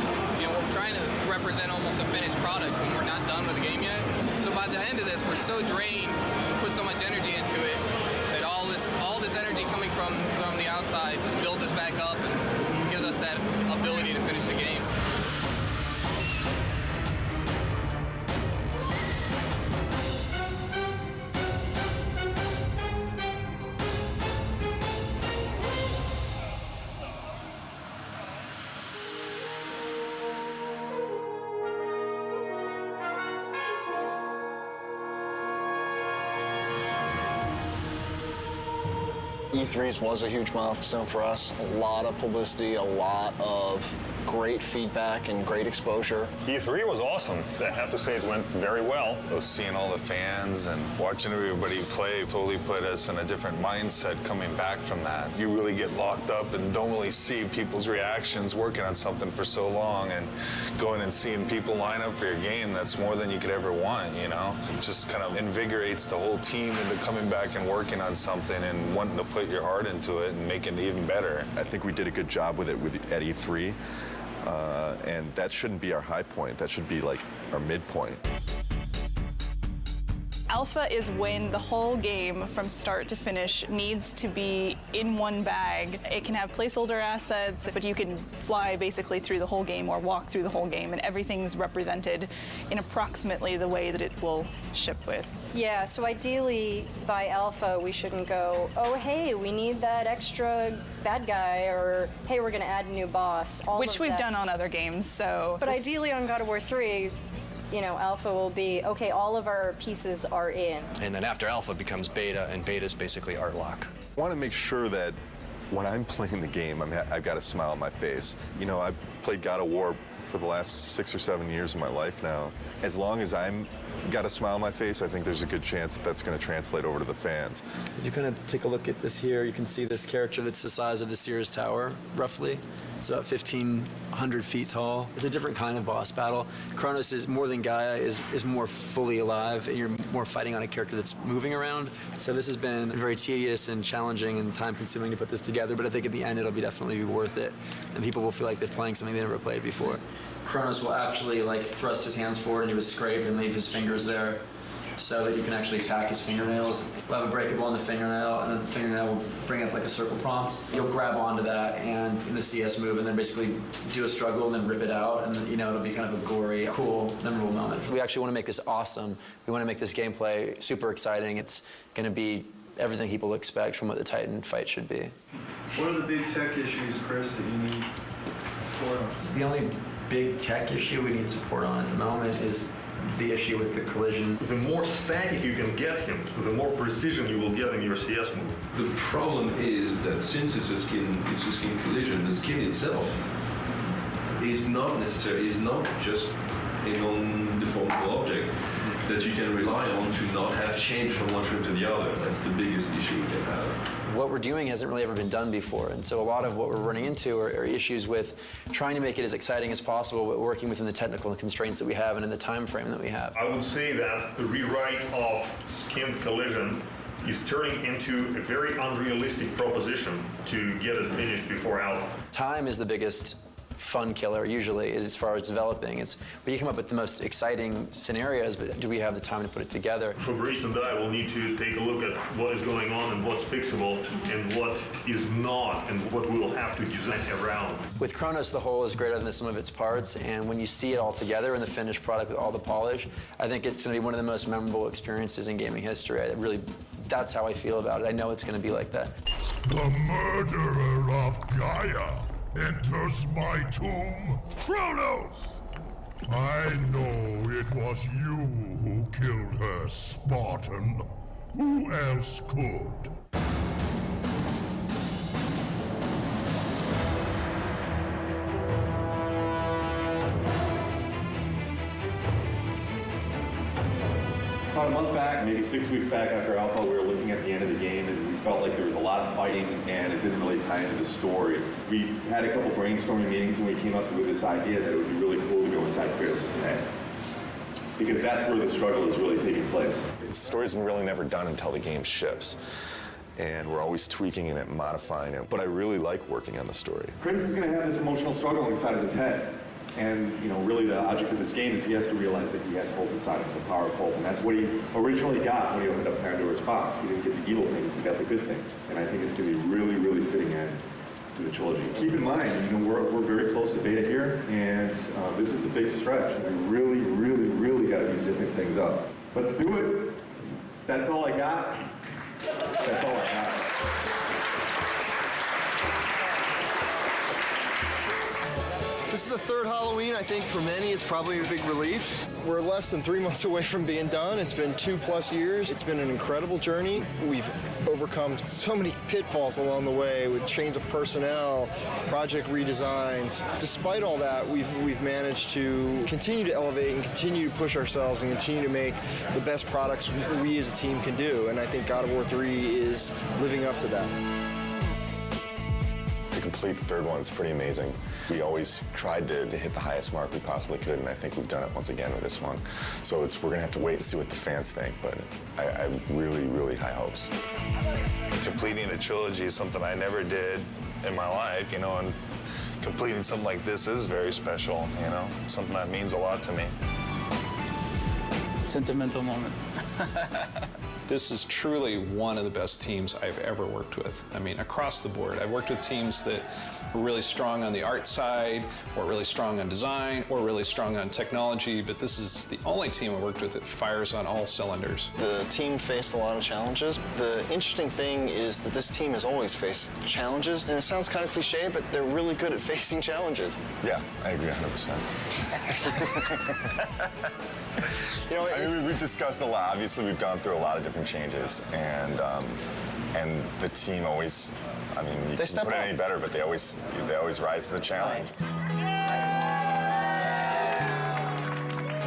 [SPEAKER 5] present almost a finished product when we're not done with the game yet. So by the end of this, we're so drained, we put so much energy into it, that all this energy coming from the outside just builds us back up and gives us that ability to finish the game.
[SPEAKER 13] E3 was a huge milestone for us. A lot of publicity, a lot of great feedback and great exposure.
[SPEAKER 8] E3 was awesome. I have to say it went very well.
[SPEAKER 10] Seeing all the fans and watching everybody play totally put us in a different mindset coming back from that. You really get locked up and don't really see people's reactions working on something for so long, and going and seeing people line up for your game, that's more than you could ever want, you know? It just kind of invigorates the whole team into coming back and working on something and wanting to put your heart into it and making it even better.
[SPEAKER 9] I think we did a good job with it at E3. And that shouldn't be our high point. That should be like our midpoint.
[SPEAKER 2] Alpha is when the whole game from start to finish needs to be in one bag. It can have placeholder assets, but you can fly basically through the whole game or walk through the whole game, and everything's represented in approximately the way that it will ship with.
[SPEAKER 11] Yeah, so ideally by Alpha we shouldn't go, oh hey, we need that extra bad guy, or hey, we're gonna add a new boss.
[SPEAKER 2] Which we've done on other games, so.
[SPEAKER 11] But ideally on God of War 3, you know, Alpha will be, okay, all of our pieces are in.
[SPEAKER 18] And then after Alpha becomes Beta, and Beta is basically art lock.
[SPEAKER 9] I want to make sure that when I'm playing the game, I've got a smile on my face. You know, I've played God of War for the last 6 or 7 years of my life now. As long as I'm got a smile on my face, I think there's a good chance that that's going to translate over to the fans.
[SPEAKER 21] If you kind of take a look at this here, you can see this character that's the size of the Sears Tower, roughly. It's about 1,500 feet tall. It's a different kind of boss battle. Kronos is more than Gaia, is more fully alive, and you're more fighting on a character that's moving around. So this has been very tedious and challenging and time-consuming to put this together, but I think at the end it'll definitely be worth it, and people will feel like they're playing something they never played before. Kronos will actually thrust his hands forward and he will scrape and leave his fingers there, so that you can actually attack his fingernails. We'll have a breakable on the fingernail, and then the fingernail will bring up like a circle prompt. You'll grab onto that and in the CS move, and then basically do a struggle and then rip it out, and you know, it'll be kind of a gory, cool, memorable moment. We actually want to make this awesome. We want to make this gameplay super exciting. It's going to be everything people expect from what the Titan fight should be.
[SPEAKER 18] What are the big tech issues, Chris, that you need support on? The only big tech issue we need support on at the moment is the issue with the collision.
[SPEAKER 14] The more static you can get him, the more precision you will get in your CS move.
[SPEAKER 24] The problem is that since it's a skin collision, the skin itself is not just a non-deformable object that you can rely on to not have change from one frame to the other. That's the biggest issue we can have.
[SPEAKER 21] What we're doing hasn't really ever been done before, and so a lot of what we're running into are issues with trying to make it as exciting as possible, but working within the technical constraints that we have and in the time frame that we have.
[SPEAKER 14] I would say that the rewrite of skinned collision is turning into a very unrealistic proposition to get it finished before Alpha.
[SPEAKER 21] Time is the biggest fun killer usually, is as far as developing. It's where you come up with the most exciting scenarios, but do we have the time to put it together?
[SPEAKER 14] Fabrice and I will need to take a look at what is going on and what's fixable and what is not, and what we will have to design around.
[SPEAKER 21] With Kronos, the whole is greater than the sum of its parts, and when you see it all together in the finished product with all the polish, I think it's going to be one of the most memorable experiences in gaming history. That's how I feel about it. I know it's going to be like that.
[SPEAKER 25] The murderer of Gaia enters my tomb. Kronos! I know it was you who killed her, Spartan. Who else could?
[SPEAKER 9] About a month back, maybe 6 weeks back after Alpha, we were looking at the end of the game and we felt like there was a lot of fighting and it didn't really tie into the story. We had a couple brainstorming meetings and we came up with this idea that it would be really cool to go inside Kratos' head. Because that's where the struggle is really taking place. The story's really never done until the game ships. And we're always tweaking it and modifying it. But I really like working on the story. Kratos is going to have this emotional struggle inside of his head.
[SPEAKER 3] And really the object of this game is he has to realize that he has hope inside of him, the power of hope. And that's what he originally got when he opened up Pandora's box. He didn't get the evil things, he got the good things. And I think it's going to be really, really fitting end to the trilogy. Keep in mind, we're very close to beta here, and this is the big stretch. And we really, really, really got to be zipping things up. Let's do it. That's all I got. That's all I got.
[SPEAKER 13] This is the third Halloween. I think for many it's probably a big relief. We're less than 3 months away from being done. It's been 2+ years. It's been an incredible journey. We've overcome so many pitfalls along the way with change of personnel, project redesigns. Despite all that, we've managed to continue to elevate and continue to push ourselves and continue to make the best products we as a team can do. And I think God of War 3 is living up to that.
[SPEAKER 9] To complete the third one is pretty amazing. We always tried to hit the highest mark we possibly could, and I think we've done it once again with this one. So we're gonna have to wait and see what the fans think, but I have really, really high hopes.
[SPEAKER 10] Completing a trilogy is something I never did in my life, and completing something like this is very special, something that means a lot to me.
[SPEAKER 15] Sentimental moment. This is truly one of the best teams I've ever worked with. I mean, across the board. I've worked with teams that were really strong on the art side, or really strong on design, or really strong on technology, but this is the only team I worked with that fires on all cylinders.
[SPEAKER 13] The team faced a lot of challenges. The interesting thing is that this team has always faced challenges, and it sounds kind of cliche, but they're really good at facing challenges.
[SPEAKER 9] Yeah, I agree 100%. We've discussed a lot. Obviously, we've gone through a lot of different changes, and the team always, you can't put it any better, but they always rise to the challenge.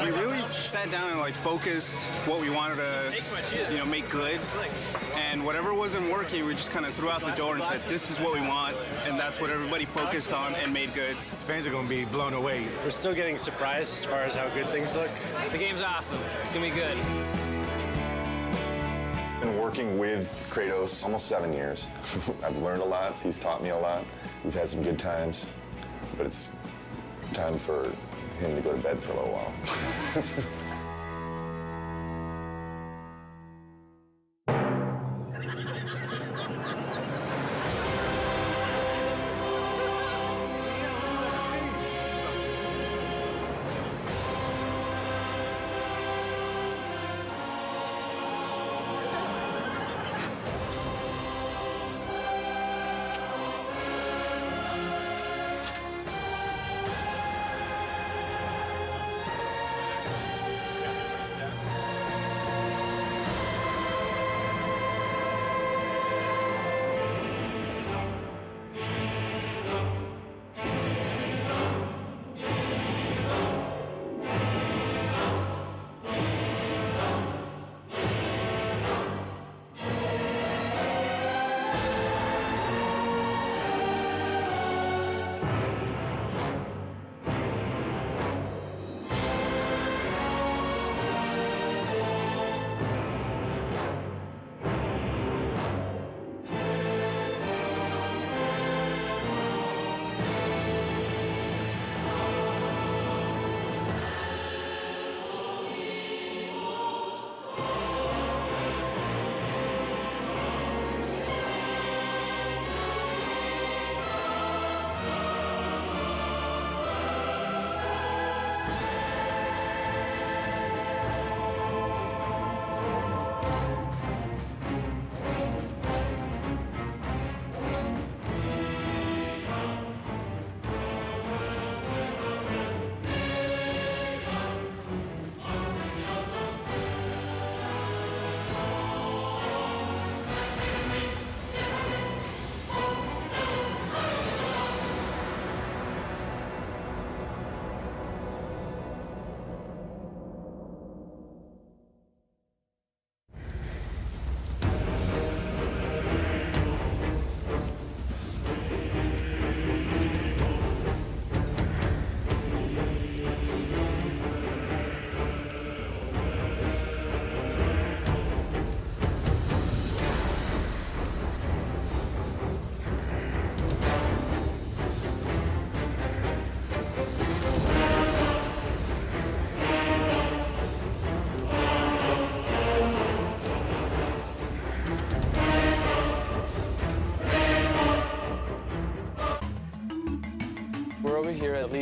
[SPEAKER 17] We really sat down and focused what we wanted to, make good, and whatever wasn't working, we just kind of threw out the door and said, this is what we want, and that's what everybody focused on and made good.
[SPEAKER 12] Fans are going to be blown away.
[SPEAKER 19] We're still getting surprised as far as how good things look.
[SPEAKER 5] The game's awesome. It's gonna be good.
[SPEAKER 9] Been working with Kratos almost 7 years. I've learned a lot. He's taught me a lot. We've had some good times, but it's time for him to go to bed for a little while.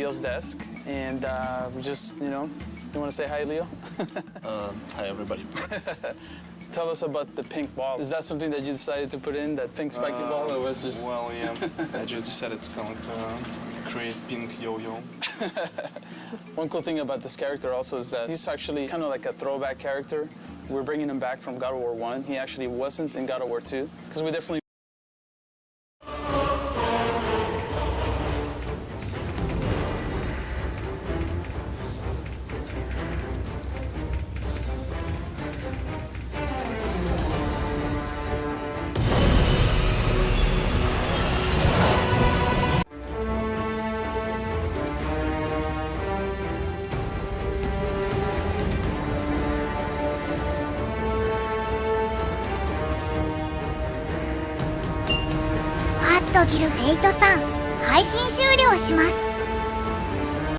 [SPEAKER 4] sales desk, and we just, you want to say hi, Leo?
[SPEAKER 6] Hi, everybody.
[SPEAKER 4] Tell us about the pink ball. Is that something that you decided to put in, that pink spiky ball, or was just...
[SPEAKER 6] Well, yeah, I just decided to kind of create pink yo-yo.
[SPEAKER 4] One cool thing about this character also is that he's actually kind of like a throwback character. We're bringing him back from God of War 1. He actually wasn't in God of War 2, because we definitely...
[SPEAKER 7] ギルフェイトさん、配信終了します。